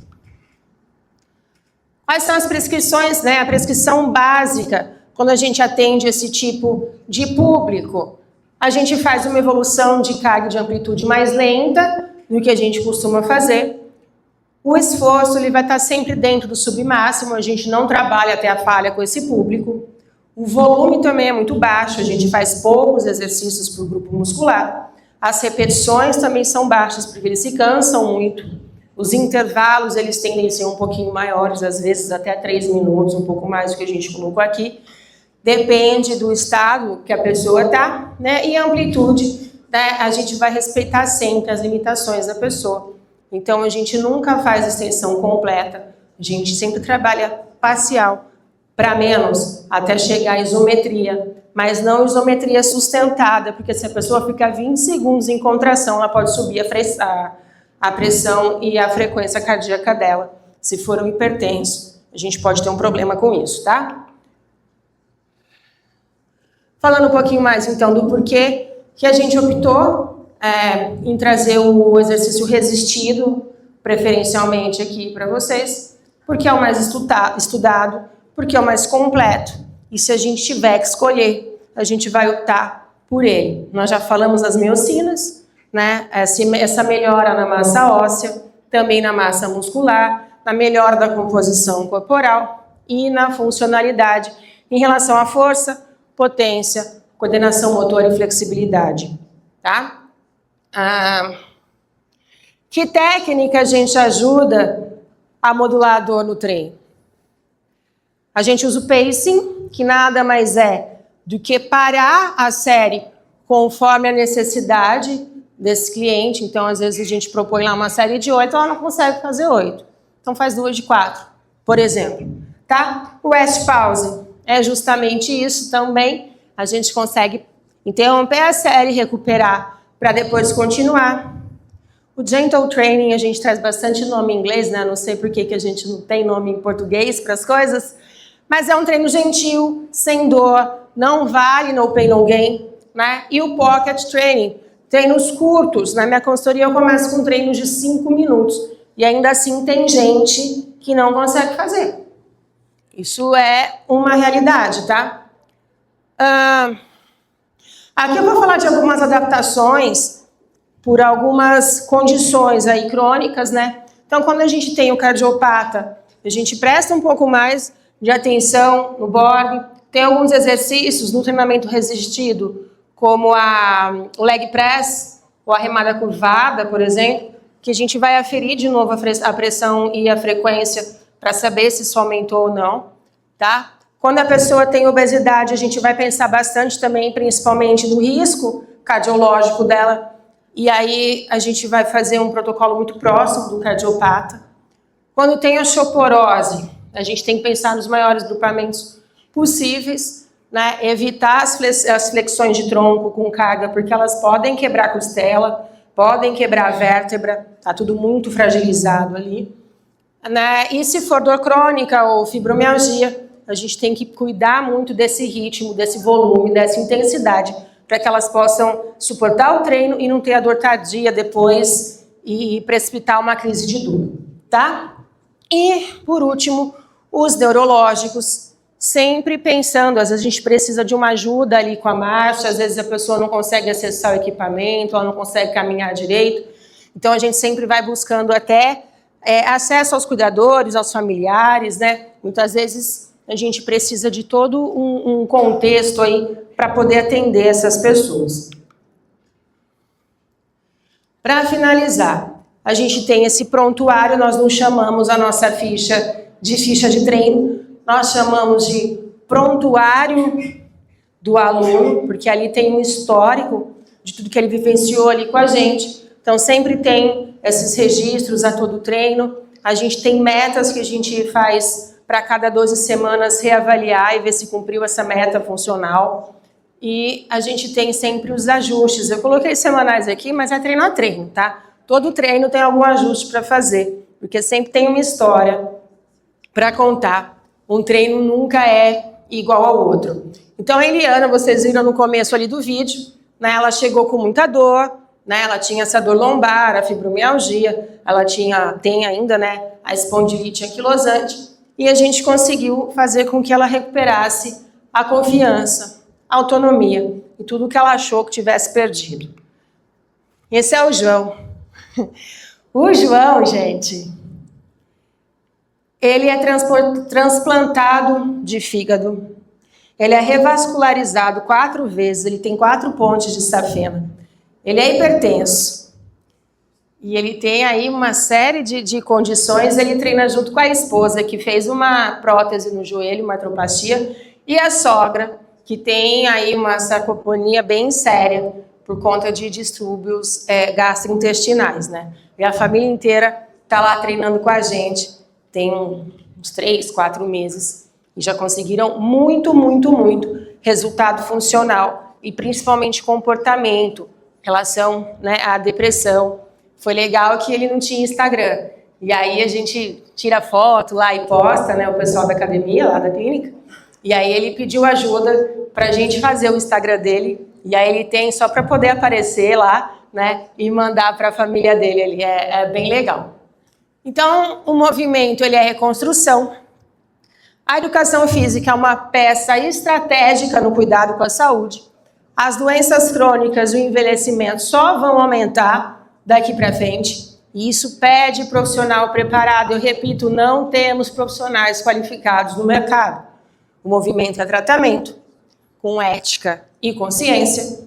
Quais são as prescrições, né? A prescrição básica, quando a gente atende esse tipo de público, a gente faz uma evolução de carga de amplitude mais lenta do que a gente costuma fazer. O esforço ele vai estar sempre dentro do submáximo, a gente não trabalha até a falha com esse público. O volume também é muito baixo, a gente faz poucos exercícios para o grupo muscular. As repetições também são baixas, porque eles se cansam muito. Os intervalos, eles tendem a ser um pouquinho maiores, às vezes até 3 minutos, um pouco mais do que a gente colocou aqui. Depende do estado que a pessoa está, né? E a amplitude, né? A gente vai respeitar sempre as limitações da pessoa. Então, a gente nunca faz extensão completa, a gente sempre trabalha parcial, para menos, até chegar à isometria, mas não isometria sustentada, porque se a pessoa ficar 20 segundos em contração, ela pode subir a pressão e a frequência cardíaca dela. Se for um hipertenso, a gente pode ter um problema com isso, tá? Falando um pouquinho mais, então, do porquê que a gente optou em trazer o exercício resistido, preferencialmente aqui para vocês, porque é o mais estudado, porque é o mais completo. E se a gente tiver que escolher, a gente vai optar por ele. Nós já falamos das miocinas, né? Essa melhora na massa óssea, também na massa muscular, na melhora da composição corporal e na funcionalidade em relação à força, potência, coordenação motora e flexibilidade, tá? Que técnica a gente ajuda a modular a dor no treino? A gente usa o pacing, que nada mais é do que parar a série conforme a necessidade desse cliente. Então, às vezes, a gente propõe lá uma série de 8, ela não consegue fazer 8. Então, faz 2 de 4, por exemplo. Tá? O rest pause é justamente isso também. A gente consegue interromper a série, recuperar, para depois continuar. O gentle training, a gente traz bastante nome em inglês, né? Não sei por que a gente não tem nome em português para as coisas, mas é um treino gentil, sem dor, não vale no pain, no gain, né? E o pocket training, treinos curtos. Na minha consultoria eu começo com treinos de 5 minutos, e ainda assim tem gente que não consegue fazer. Isso é uma realidade, tá? Aqui eu vou falar de algumas adaptações por algumas condições aí crônicas, né? Então, quando a gente tem o cardiopata, a gente presta um pouco mais de atenção no Borg. Tem alguns exercícios no treinamento resistido, como o leg press, ou a remada curvada, por exemplo, que a gente vai aferir de novo a pressão e a frequência para saber se isso aumentou ou não, tá? Quando a pessoa tem obesidade, a gente vai pensar bastante também, principalmente no risco cardiológico dela, e aí a gente vai fazer um protocolo muito próximo do cardiopata. Quando tem osteoporose, a gente tem que pensar nos maiores grupamentos possíveis, né? Evitar as flexões de tronco com carga, porque elas podem quebrar a costela, podem quebrar a vértebra, tá tudo muito fragilizado ali, né? E se for dor crônica ou fibromialgia, a gente tem que cuidar muito desse ritmo, desse volume, dessa intensidade, para que elas possam suportar o treino e não ter a dor tardia depois e precipitar uma crise de dor, tá? E, por último, os neurológicos, sempre pensando, às vezes a gente precisa de uma ajuda ali com a marcha, às vezes a pessoa não consegue acessar o equipamento, ela não consegue caminhar direito, então a gente sempre vai buscando até acesso aos cuidadores, aos familiares, né? Muitas vezes a gente precisa de todo um contexto aí para poder atender essas pessoas. Para finalizar, a gente tem esse prontuário, nós não chamamos a nossa ficha de treino, nós chamamos de prontuário do aluno, porque ali tem um histórico de tudo que ele vivenciou ali com a gente. Então, sempre tem esses registros a todo treino. A gente tem metas que a gente faz para cada 12 semanas reavaliar e ver se cumpriu essa meta funcional. E a gente tem sempre os ajustes. Eu coloquei semanais aqui, mas é treino a treino, tá? Todo treino tem algum ajuste para fazer, porque sempre tem uma história para contar. Um treino nunca é igual ao outro. Então, a Eliana, vocês viram no começo ali do vídeo, né? Ela chegou com muita dor, né? Ela tinha essa dor lombar, a fibromialgia, ela tem ainda, né, a espondilite anquilosante, e a gente conseguiu fazer com que ela recuperasse a confiança, a autonomia e tudo que ela achou que tivesse perdido. Esse é o João. O João, gente, ele é transplantado de fígado, ele é revascularizado 4 vezes, ele tem 4 pontes de safena, ele é hipertenso e ele tem aí uma série de condições. Ele treina junto com a esposa, que fez uma prótese no joelho, uma artroplastia, e a sogra, que tem aí uma sarcopenia bem séria por conta de distúrbios gastrointestinais, né? E a família inteira está lá treinando com a gente, tem uns 3, 4 meses, e já conseguiram muito resultado funcional, e principalmente comportamento, relação, né, à depressão. Foi legal que ele não tinha Instagram, e aí a gente tira foto lá e posta, né, o pessoal da academia, lá da clínica, e aí ele pediu ajuda para a gente fazer o Instagram dele, e aí ele tem só para poder aparecer lá, né, e mandar para a família dele. Ele é bem legal. Então, o movimento, ele é reconstrução. A educação física é uma peça estratégica no cuidado com a saúde. As doenças crônicas e o envelhecimento só vão aumentar daqui para frente. E isso pede profissional preparado. Eu repito, não temos profissionais qualificados no mercado. O movimento é tratamento, com ética e consciência.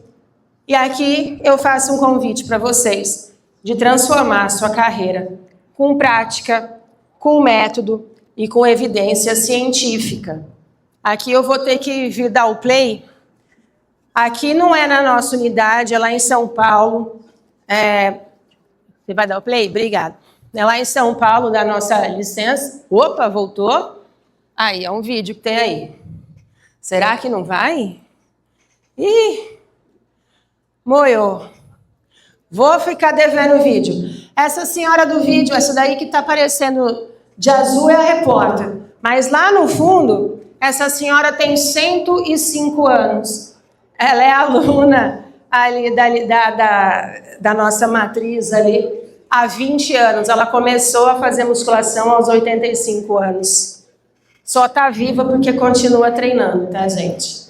E aqui eu faço um convite para vocês de transformar a sua carreira com prática, com método e com evidência científica. Aqui eu vou ter que vir dar o play. Aqui não é na nossa unidade, é lá em São Paulo. Você vai dar o play? Obrigada. É lá em São Paulo, da nossa licença. Opa, voltou. Aí, é um vídeo que tem aí. Será que não vai? Ih, moiou. Vou ficar devendo o vídeo. Essa senhora do vídeo, essa daí que está aparecendo de azul é a repórter. Mas lá no fundo, essa senhora tem 105 anos. Ela é aluna ali da nossa matriz ali há 20 anos. Ela começou a fazer musculação aos 85 anos. Só está viva porque continua treinando, tá, gente?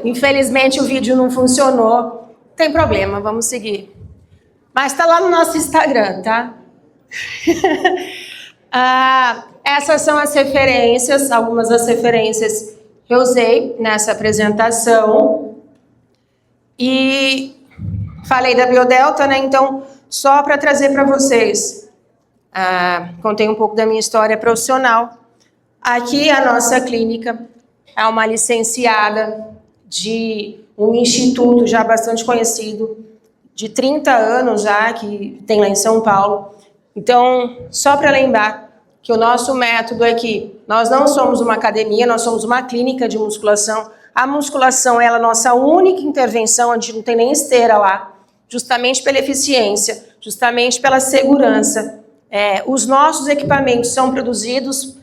Infelizmente o vídeo não funcionou. Não tem problema, vamos seguir. Mas está lá no nosso Instagram, tá? Essas são as referências, algumas das referências que eu usei nessa apresentação. E falei da Biodelta, né? Então, só para trazer para vocês, contei um pouco da minha história profissional. Aqui a nossa clínica é uma licenciada de um instituto já bastante conhecido, de 30 anos já, que tem lá em São Paulo. Então, só para lembrar que o nosso método é que nós não somos uma academia, nós somos uma clínica de musculação. A musculação é a nossa única intervenção, a gente não tem nem esteira lá, justamente pela eficiência, justamente pela segurança. Os nossos equipamentos são produzidos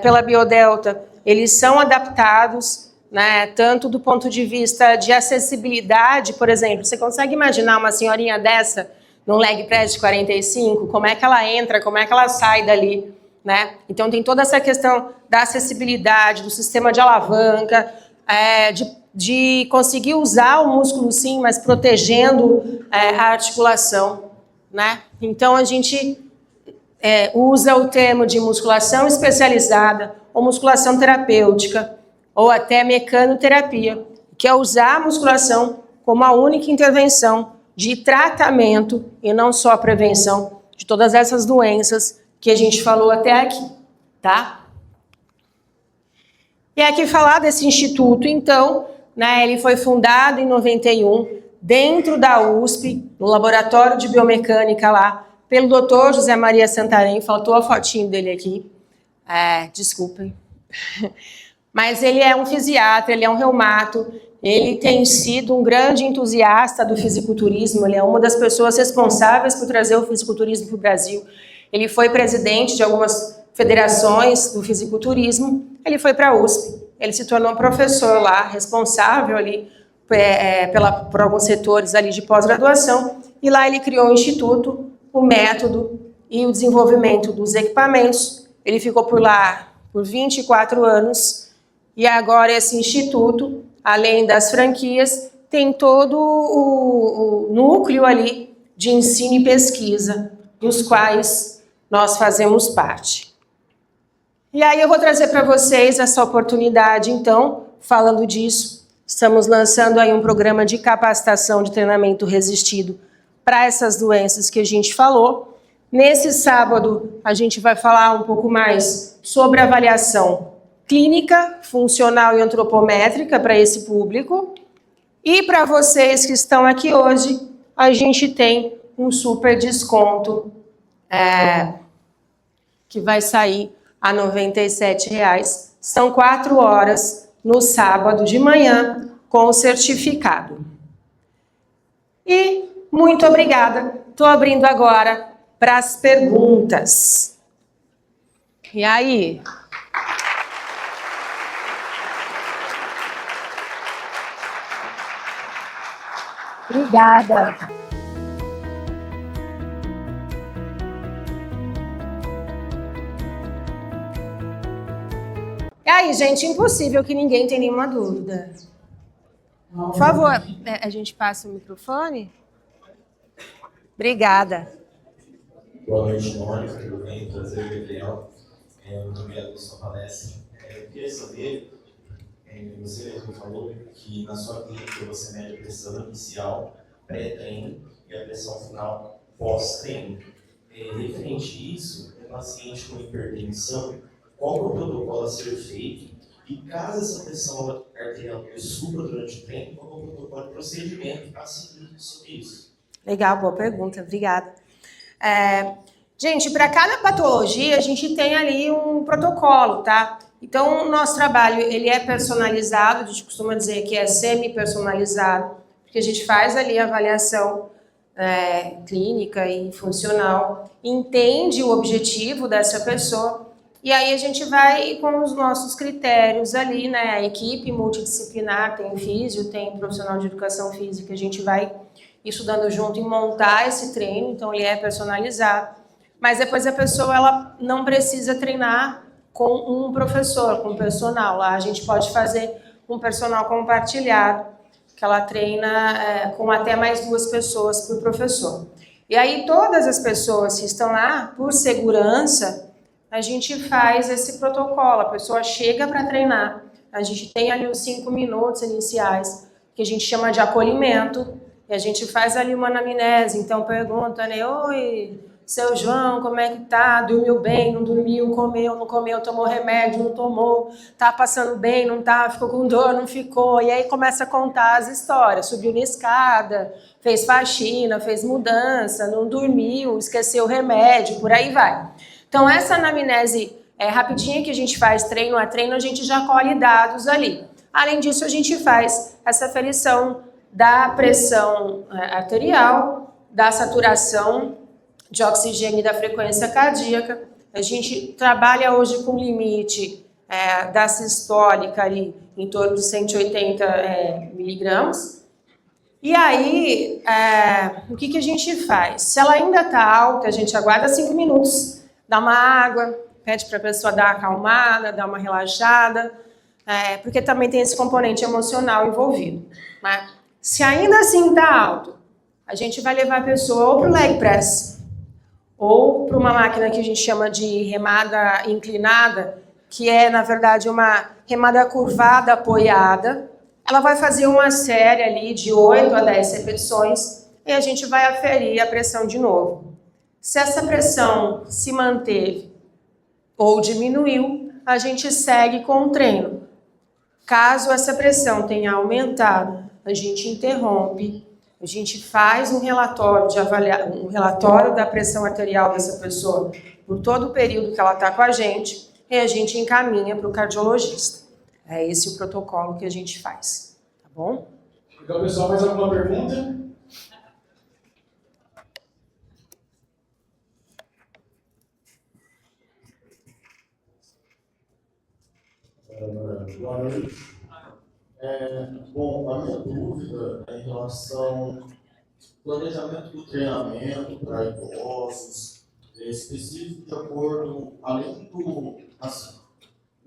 pela Biodelta, eles são adaptados né? Tanto do ponto de vista de acessibilidade, por exemplo, você consegue imaginar uma senhorinha dessa num leg press de 45? Como é que ela entra, como é que ela sai dali, né? Então tem toda essa questão da acessibilidade, do sistema de alavanca, de conseguir usar o músculo sim, mas protegendo a articulação, né? Então a gente usa o termo de musculação especializada ou musculação terapêutica ou até mecanoterapia, que é usar a musculação como a única intervenção de tratamento e não só a prevenção de todas essas doenças que a gente falou até aqui, tá? E aqui falar desse instituto, então, né, ele foi fundado em 91, dentro da USP, no laboratório de biomecânica lá, pelo Dr. José Maria Santarém, faltou a fotinho dele aqui, desculpem. Mas ele é um fisiatra, ele é um reumato, ele tem sido um grande entusiasta do fisiculturismo, ele é uma das pessoas responsáveis por trazer o fisiculturismo para o Brasil. Ele foi presidente de algumas federações do fisiculturismo, ele foi para a USP, ele se tornou professor lá, responsável ali por alguns setores ali de pós-graduação, e lá ele criou o instituto, o método e o desenvolvimento dos equipamentos. Ele ficou por lá por 24 anos, e agora esse instituto, além das franquias, tem todo o núcleo ali de ensino e pesquisa, dos quais nós fazemos parte. E aí eu vou trazer para vocês essa oportunidade, então, falando disso, estamos lançando aí um programa de capacitação de treinamento resistido para essas doenças que a gente falou. Nesse sábado, a gente vai falar um pouco mais sobre avaliação clínica, funcional e antropométrica para esse público. E para vocês que estão aqui hoje, a gente tem um super desconto que vai sair a R$ 97,00. São 4 horas no sábado de manhã com o certificado. E muito obrigada. Estou abrindo agora para as perguntas. E aí? Obrigada. E aí, gente, impossível que ninguém tenha nenhuma dúvida. Por favor, a gente passa o microfone? Obrigada. Boa noite, Mônica, tudo bem? Prazer, Gabriel. Obrigado pela sua palestra. Eu queria saber, você mesmo falou que na sua clínica você mede a pressão inicial, pré-treino, e a pressão final pós-treino. Referente a isso, o paciente com hipertensão, qual é o protocolo a ser feito? E caso essa pressão arterial suba durante o treino, qual é o protocolo de procedimento a seguir sobre isso? Legal, boa pergunta, obrigada. Gente, para cada patologia, a gente tem ali um protocolo, tá? Então, o nosso trabalho, ele é personalizado, a gente costuma dizer que é semi-personalizado, porque a gente faz ali a avaliação clínica e funcional, entende o objetivo dessa pessoa, e aí a gente vai com os nossos critérios ali, né? A equipe multidisciplinar, tem físio, tem profissional de educação física, a gente vai estudando junto em montar esse treino, então ele é personalizado. Mas depois a pessoa ela não precisa treinar com um professor, com um personal. Lá a gente pode fazer um personal compartilhado, que ela treina com até mais 2 pessoas por professor. E aí todas as pessoas que estão lá, por segurança, a gente faz esse protocolo. A pessoa chega para treinar, a gente tem ali os 5 minutos iniciais, que a gente chama de acolhimento, e a gente faz ali uma anamnese. Então pergunta, né? Oi, seu João, como é que tá? Dormiu bem, não dormiu? Comeu, não comeu? Tomou remédio, não tomou? Tá passando bem, não tá? Ficou com dor, não ficou? E aí começa a contar as histórias. Subiu na escada, fez faxina, fez mudança, não dormiu, esqueceu o remédio, por aí vai. Então essa anamnese rapidinha que a gente faz treino a treino, a gente já colhe dados ali. Além disso, a gente faz essa aferição da pressão arterial, da saturação de oxigênio e da frequência cardíaca. A gente trabalha hoje com limite da sistólica ali em torno de 180 miligramas. E aí, o que a gente faz? Se ela ainda está alta, a gente aguarda 5 minutos, dá uma água, pede para a pessoa dar uma acalmada, dar uma relaxada, porque também tem esse componente emocional envolvido. Né? Se ainda assim está alto, a gente vai levar a pessoa ou para o leg press, ou para uma máquina que a gente chama de remada inclinada, que é, na verdade, uma remada curvada apoiada. Ela vai fazer uma série ali de 8 a 10 repetições e a gente vai aferir a pressão de novo. Se essa pressão se manteve ou diminuiu, a gente segue com o treino. Caso essa pressão tenha aumentado, a gente interrompe, a gente faz um relatório um relatório da pressão arterial dessa pessoa por todo o período que ela está com a gente e a gente encaminha para o cardiologista. É esse o protocolo que a gente faz, tá bom? Então, pessoal, mais alguma pergunta? Boa noite. Bom, a minha dúvida é em relação ao planejamento do treinamento para idosos, específico de acordo, além do, assim,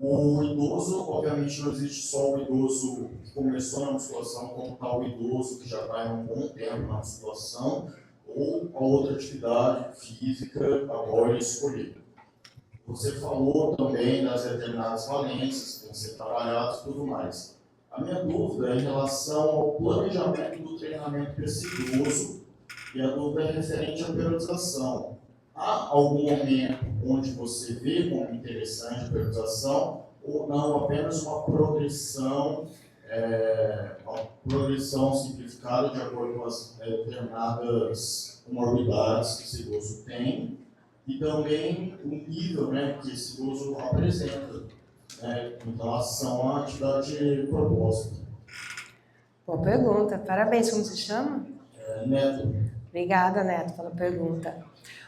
o idoso, obviamente não existe só o idoso que começou na musculação, como tal o idoso que já está há um bom tempo na musculação, ou a outra atividade física agora escolhida. Você falou também das determinadas valências que têm que ser trabalhadas e tudo mais. A minha dúvida é em relação ao planejamento do treinamento para esse idoso, e a dúvida é referente à periodização. Há algum momento onde você vê como interessante a periodização, ou não, apenas uma progressão simplificada de acordo com as determinadas comorbidades que esse idoso tem, e também o nível, né, que esse idoso apresenta, né, em relação à atividade proposta. Boa pergunta. Parabéns. Como se chama? Neto. Obrigada, Neto, pela pergunta.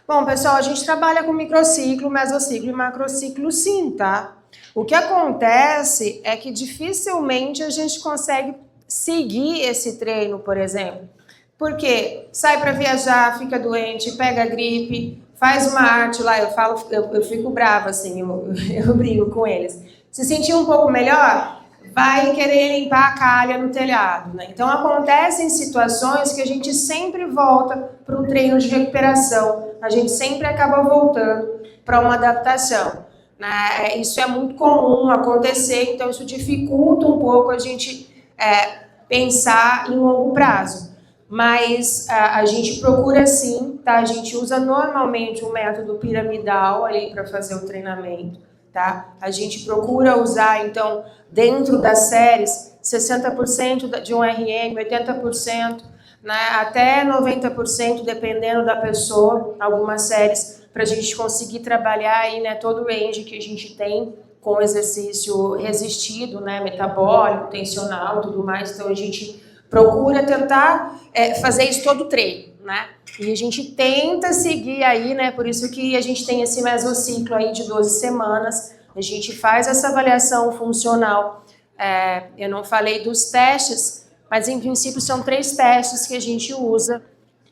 Bom, pessoal, a gente trabalha com microciclo, mesociclo e macrociclo sim, tá? O que acontece é que dificilmente a gente consegue seguir esse treino, por exemplo. Porque sai para viajar, fica doente, pega gripe, faz uma arte lá, eu fico brava, assim, eu brigo com eles. Se sentir um pouco melhor, vai querer limpar a calha no telhado, né? Então acontecem situações que a gente sempre volta para um treino de recuperação, a gente sempre acaba voltando para uma adaptação, né? Isso é muito comum acontecer, então isso dificulta um pouco a gente pensar em longo prazo. Mas a gente procura sim, tá? A gente usa normalmente um método piramidal ali para fazer o treinamento, tá? A gente procura usar, então, dentro das séries, 60% de um RM, 80%, né? Até 90%, dependendo da pessoa, algumas séries, para a gente conseguir trabalhar aí, né, todo o range que a gente tem com exercício resistido, né, metabólico, tensional, tudo mais. Então, a gente procura tentar fazer isso todo o treino, né? E a gente tenta seguir aí, né? Por isso que a gente tem esse mesociclo aí de 12 semanas. A gente faz essa avaliação funcional. Eu não falei dos testes, mas em princípio são 3 testes que a gente usa,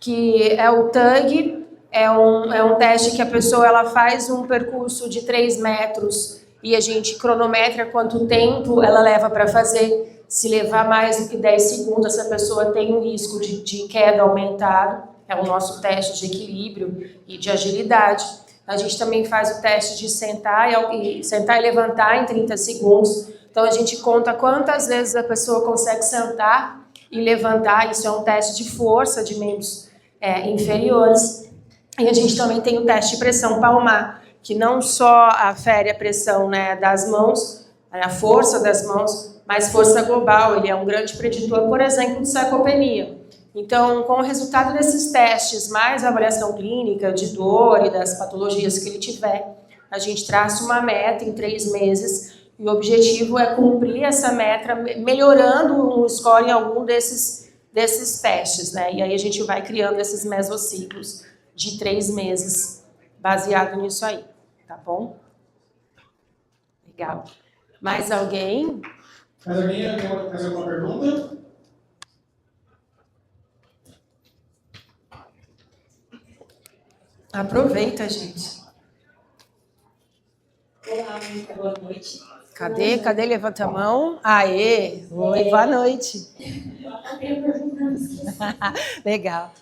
que é o TUG, é um teste que a pessoa ela faz um percurso de 3 metros e a gente cronometra quanto tempo ela leva para fazer. Se levar mais do que 10 segundos, essa pessoa tem um risco de queda aumentado. É o nosso teste de equilíbrio e de agilidade. A gente também faz o teste de sentar e levantar em 30 segundos. Então, a gente conta quantas vezes a pessoa consegue sentar e levantar. Isso é um teste de força de membros inferiores. E a gente também tem o teste de pressão palmar, que não só afere a pressão, né, das mãos, a força das mãos, mas força global. Ele é um grande preditor, por exemplo, de sarcopenia. Então, com o resultado desses testes, mais a avaliação clínica de dor e das patologias que ele tiver, a gente traça uma meta em 3 meses e o objetivo é cumprir essa meta melhorando um score em algum desses testes, né? E aí a gente vai criando esses mesociclos de 3 meses baseado nisso aí, tá bom? Legal. Mais alguém? Mais alguém quer fazer alguma pergunta? Aproveita, gente. Olá, muito boa noite. Cadê? Levanta a mão. Aê! Oi, boa noite. Eu acabei perguntando isso. Legal.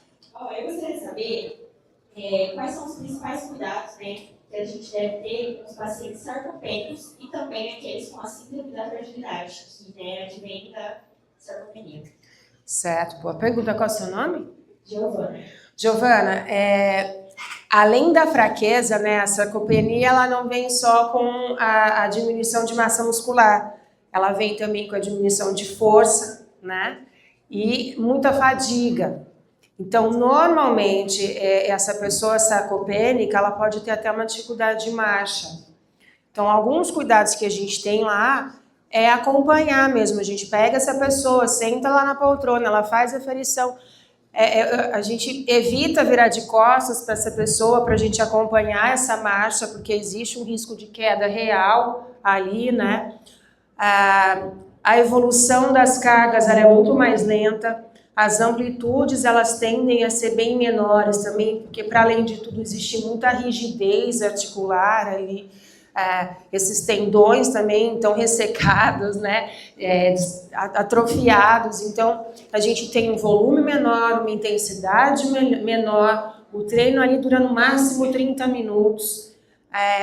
Eu gostaria de saber quais são os principais cuidados, né, que a gente deve ter com os pacientes sarcopênicos e também aqueles com a síndrome da fragilidade, que, né, advém da sarcopenia. Certo, boa pergunta. Qual é o seu nome? Giovana. Giovana, além da fraqueza, né, a sarcopenia, ela não vem só com a diminuição de massa muscular, ela vem também com a diminuição de força, né, e muita fadiga. Então, normalmente, essa pessoa sarcopênica, ela pode ter até uma dificuldade de marcha. Então, alguns cuidados que a gente tem lá é acompanhar mesmo. A gente pega essa pessoa, senta lá na poltrona, ela faz a aferição. A gente evita virar de costas para essa pessoa, para a gente acompanhar essa marcha, porque existe um risco de queda real ali, né? A evolução das cargas ela é muito mais lenta. As amplitudes, elas tendem a ser bem menores também, porque, para além de tudo, existe muita rigidez articular ali. Esses tendões também estão ressecados, né? Atrofiados. Então, a gente tem um volume menor, uma intensidade menor. O treino ali dura no máximo 30 minutos.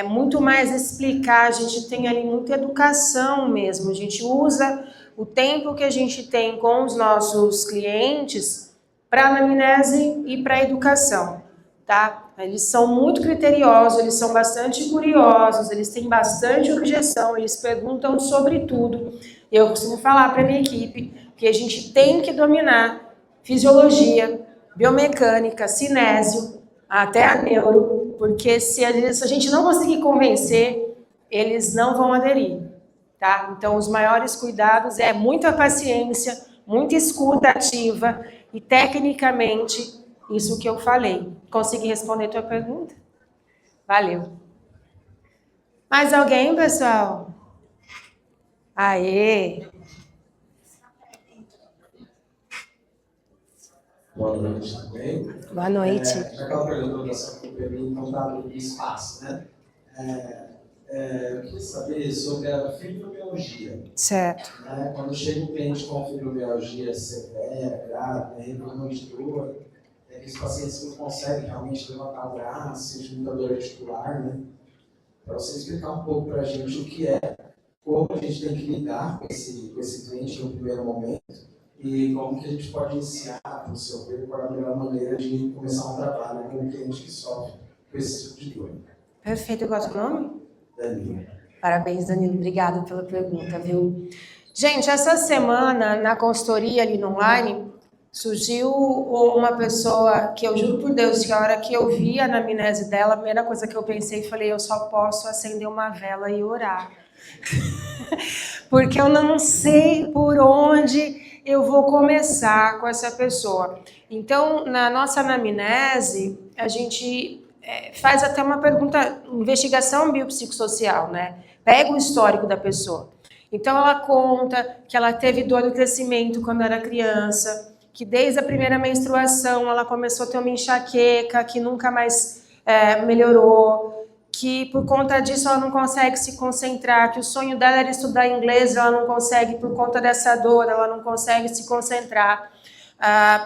Muito mais explicar, a gente tem ali muita educação mesmo. A gente usa o tempo que a gente tem com os nossos clientes para anamnese e para educação, tá? Eles são muito criteriosos, eles são bastante curiosos, eles têm bastante objeção, eles perguntam sobre tudo. Eu costumo falar para a minha equipe que a gente tem que dominar fisiologia, biomecânica, cinésio, até a neuro, porque se a gente não conseguir convencer, eles não vão aderir. Tá? Então, os maiores cuidados é muita paciência, muita escuta ativa e, tecnicamente, isso que eu falei. Consegui responder a tua pergunta? Valeu. Mais alguém, pessoal? Aê! Boa noite também. Boa noite. Aquela pergunta da sarcopenia, então, dado o espaço, né? Eu queria saber sobre a fibromialgia. Certo. Né? Quando chega um cliente com fibromialgia severa, grave, reunião de dor, aqueles pacientes que não conseguem realmente levantar o braço, sentem muita dor articular, né? Para você explicar um pouco para a gente o que é, como a gente tem que lidar com esse cliente no primeiro momento e como que a gente pode iniciar, no seu ver, qual é a melhor maneira de começar um trabalho com um cliente que sofre com esse tipo de dor. Perfeito. Qual é o seu nome? Danilo. Parabéns, Danilo. Obrigada pela pergunta, viu? Gente, essa semana, na consultoria ali no online, surgiu uma pessoa que eu juro por Deus que a hora que eu vi a anamnese dela, a primeira coisa que eu pensei, falei, eu só posso acender uma vela e orar. Porque eu não sei por onde eu vou começar com essa pessoa. Então, na nossa anamnese, a gente faz até uma pergunta, investigação biopsicossocial, né? Pega o histórico da pessoa. Então, ela conta que ela teve dor no crescimento quando era criança, que desde a primeira menstruação ela começou a ter uma enxaqueca, que nunca mais melhorou, que por conta disso ela não consegue se concentrar, que o sonho dela era estudar inglês, ela não consegue por conta dessa dor, ela não consegue se concentrar.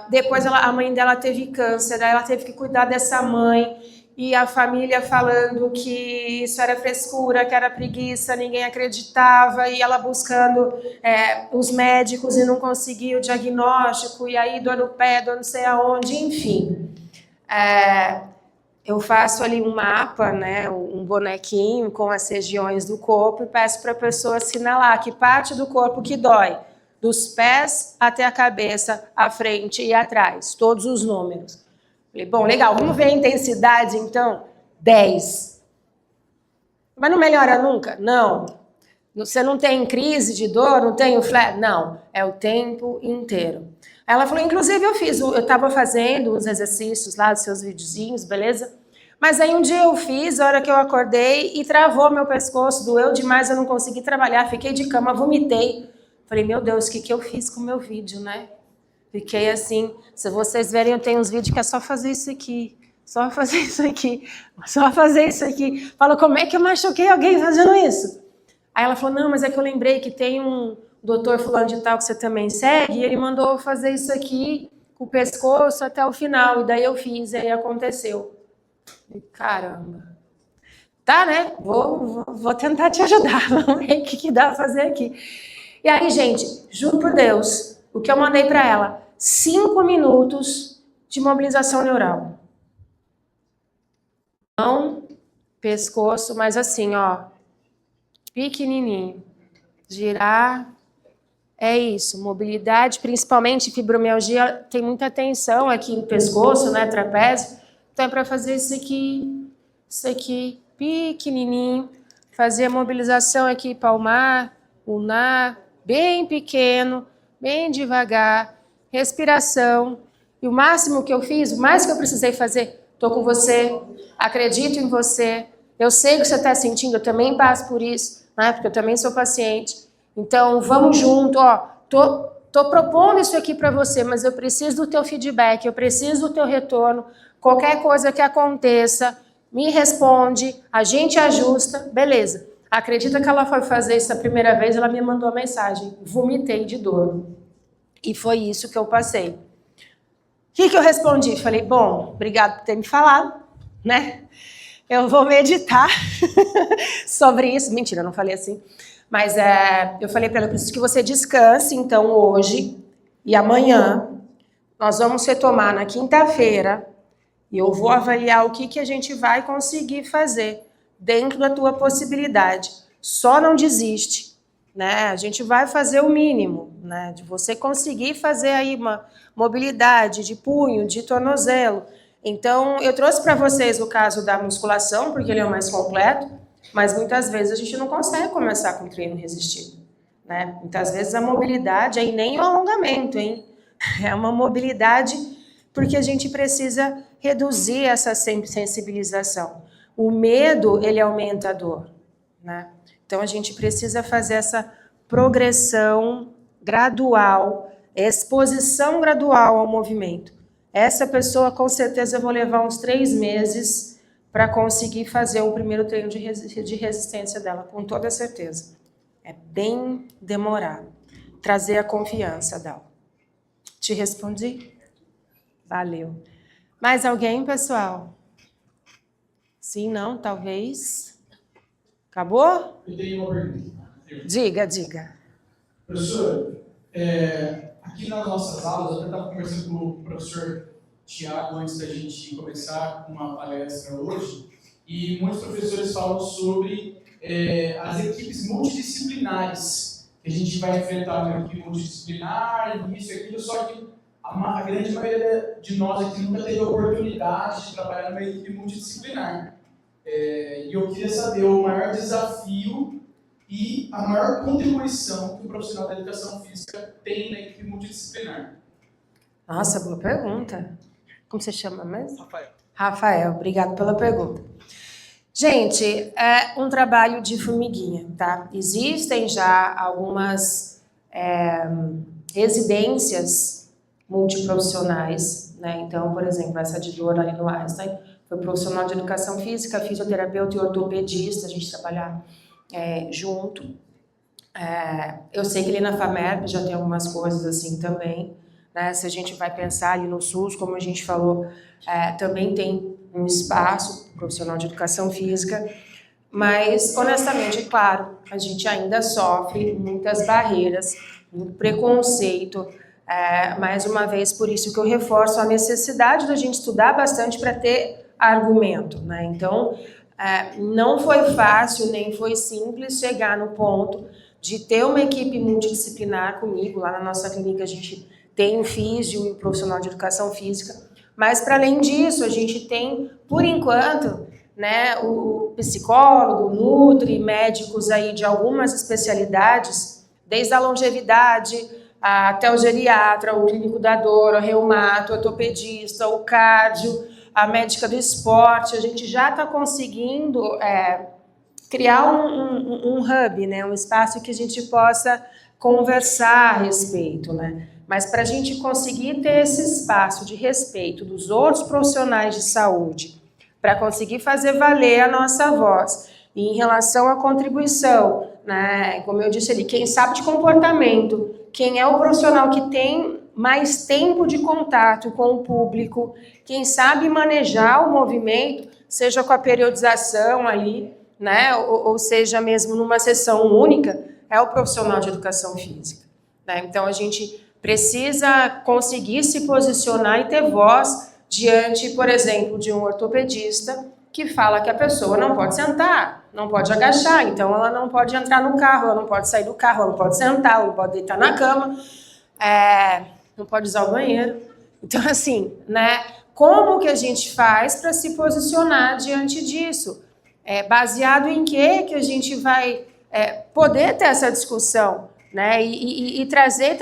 Depois a mãe dela teve câncer, aí ela teve que cuidar dessa mãe, e a família falando que isso era frescura, que era preguiça, ninguém acreditava, e ela buscando os médicos e não conseguia o diagnóstico, e aí dor no pé, dor não sei aonde, enfim. Eu faço ali um mapa, né, um bonequinho com as regiões do corpo e peço para a pessoa assinalar que parte do corpo que dói, dos pés até a cabeça, à frente e atrás, todos os números. Falei, bom, legal, vamos ver a intensidade, então? 10. Mas não melhora nunca? Não. Você não tem crise de dor, não tem o flare? Não, é o tempo inteiro. Ela falou, inclusive eu estava fazendo uns exercícios lá dos seus videozinhos, beleza? Mas aí um dia eu fiz, a hora que eu acordei, e travou meu pescoço, doeu demais, eu não consegui trabalhar, fiquei de cama, vomitei. Falei, meu Deus, o que eu fiz com o meu vídeo, né? Fiquei assim, se vocês verem, eu tenho uns vídeos que é só fazer isso aqui, só fazer isso aqui, só fazer isso aqui. Fala, como é que eu machuquei alguém fazendo isso? Aí ela falou, não, mas é que eu lembrei que tem um doutor fulano de tal que você também segue, e ele mandou fazer isso aqui com o pescoço até o final, e daí eu fiz, e aí aconteceu. Caramba. Tá, né? Vou tentar te ajudar. Vamos ver o que dá pra fazer aqui. E aí, gente, juro por Deus, o que eu mandei para ela, 5 minutos de mobilização neural. Mão, pescoço, mas assim, ó, pequenininho. Girar, é isso. Mobilidade, principalmente fibromialgia, tem muita tensão aqui no pescoço, né, trapézio. Então é para fazer isso aqui, pequenininho. Fazer a mobilização aqui palmar, ulnar, bem pequeno, bem devagar. Respiração. E o máximo que eu fiz, o mais que eu precisei fazer, tô com você, acredito em você. Eu sei o que você está sentindo, eu também passo por isso, né? Porque eu também sou paciente. Então, vamos junto, ó. Tô propondo isso aqui para você, mas eu preciso do teu feedback, eu preciso do teu retorno. Qualquer coisa que aconteça, me responde, a gente ajusta, beleza. Acredita que ela foi fazer isso a primeira vez, ela me mandou a mensagem, vomitei de dor. E foi isso que eu passei. O que eu respondi? Falei, bom, obrigado por ter me falado, né? Eu vou meditar sobre isso. Mentira, eu não falei assim. Mas eu falei para ela, eu preciso que você descanse, então, hoje e amanhã. Nós vamos retomar na quinta-feira e eu vou avaliar o que a gente vai conseguir fazer dentro da tua possibilidade. Só não desiste, né? A gente vai fazer o mínimo, né? De você conseguir fazer aí uma mobilidade de punho, de tornozelo. Então, eu trouxe para vocês o caso da musculação, porque ele é o mais completo, mas muitas vezes a gente não consegue começar com treino resistido, né? Muitas vezes a mobilidade aí nem o alongamento, hein? É uma mobilidade porque a gente precisa reduzir essa sensibilização. O medo, ele aumenta a dor, né? Então, a gente precisa fazer essa progressão gradual, exposição gradual ao movimento. Essa pessoa, com certeza, eu vou levar uns 3 meses para conseguir fazer o primeiro treino de resistência dela, com toda certeza. É bem demorado. Trazer a confiança dela. Te respondi? Valeu. Mais alguém, pessoal? Sim, não, talvez. Acabou? Eu tenho uma pergunta. Diga. Professor, aqui nas nossas aulas, eu até estava conversando com o professor Tiago antes da gente começar uma palestra hoje, e muitos professores falam sobre as equipes multidisciplinares, que a gente vai enfrentar uma equipe multidisciplinar, isso e aquilo, só que a grande maioria de nós aqui nunca teve a oportunidade de trabalhar numa equipe multidisciplinar. E eu queria saber o maior desafio e a maior contribuição que o profissional da educação física tem na equipe multidisciplinar. Nossa, boa pergunta. Como você chama mesmo? Rafael. Rafael, obrigado pela pergunta. Gente, é um trabalho de formiguinha, tá? Existem já algumas residências multiprofissionais, né? Então, por exemplo, essa de dor ali no Einstein foi profissional de educação física, fisioterapeuta e ortopedista, a gente trabalhar junto. Eu sei que ali na FAMERP já tem algumas coisas assim também, né? Se a gente vai pensar ali no SUS, como a gente falou, também tem um espaço profissional de educação física, mas, honestamente, é claro, a gente ainda sofre muitas barreiras, muito preconceito, mais uma vez, por isso que eu reforço a necessidade da gente estudar bastante para ter argumento, né? Então, não foi fácil, nem foi simples chegar no ponto de ter uma equipe multidisciplinar comigo. Lá na nossa clínica a gente tem o físio e o profissional de educação física, mas para além disso a gente tem, por enquanto, né, o psicólogo, nutri, médicos aí de algumas especialidades, desde a longevidade até o geriatra, o clínico da dor, o reumato, o ortopedista, o cardio, a médica do esporte, a gente já está conseguindo criar um hub, né? Um espaço que a gente possa conversar a respeito, né? Mas para a gente conseguir ter esse espaço de respeito dos outros profissionais de saúde, para conseguir fazer valer a nossa voz, e em relação à contribuição, né? Como eu disse ali, quem sabe de comportamento, quem é o profissional que tem mais tempo de contato com o público, quem sabe manejar o movimento, seja com a periodização ali, né? Ou seja mesmo numa sessão única, é o profissional de educação física, né? Então a gente precisa conseguir se posicionar e ter voz diante, por exemplo, de um ortopedista que fala que a pessoa não pode sentar, não pode agachar, então ela não pode entrar no carro, ela não pode sair do carro, ela não pode sentar, ela não pode deitar na cama, não pode usar o banheiro. Então, assim, né? Como que a gente faz para se posicionar diante disso? Baseado em que a gente vai poder ter essa discussão, né? E trazer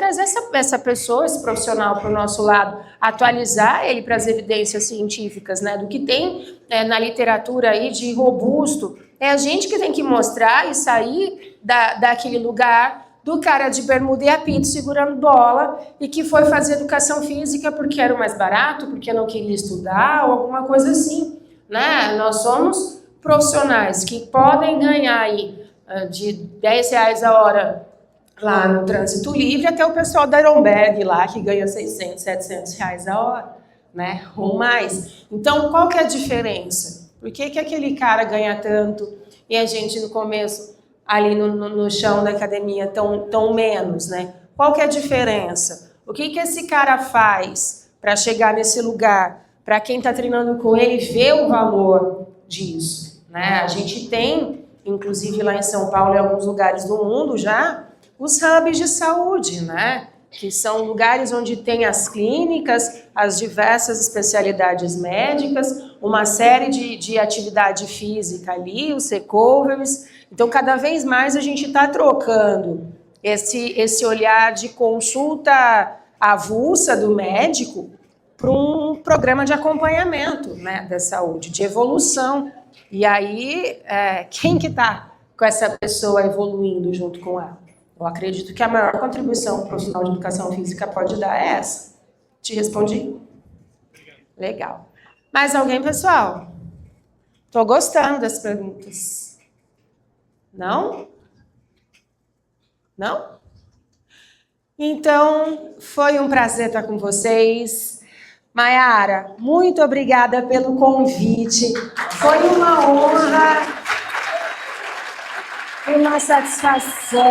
essa pessoa, esse profissional para o nosso lado, atualizar ele para as evidências científicas, né? Do que tem na literatura aí de robusto. É a gente que tem que mostrar e sair daquele lugar do cara de bermuda e apito segurando bola e que foi fazer educação física porque era o mais barato, porque não queria estudar ou alguma coisa assim, né? Nós somos profissionais que podem ganhar aí de R$10 a hora lá no trânsito livre, até o pessoal da Ironberg lá, que ganha R$600, R$700 a hora, né? Ou mais. Então, qual que é a diferença? Por que aquele cara ganha tanto e a gente no começo, ali no chão da academia, tão menos, né? Qual que é a diferença? O que esse cara faz para chegar nesse lugar? Para quem está treinando com ele ver o valor disso, né? A gente tem, inclusive lá em São Paulo e em alguns lugares do mundo já, os hubs de saúde, né? Que são lugares onde tem as clínicas, as diversas especialidades médicas, uma série de atividade física ali, os recovers. Então, cada vez mais a gente está trocando esse olhar de consulta avulsa do médico para um programa de acompanhamento, né, da saúde, de evolução. E aí, quem que está com essa pessoa evoluindo junto com ela? Eu acredito que a maior contribuição que o profissional de educação física pode dar é essa. Te respondi? Legal. Mais alguém, pessoal? Estou gostando das perguntas. Não? Não? Então, foi um prazer estar com vocês. Maiara, muito obrigada pelo convite. Foi uma honra. Uma satisfação.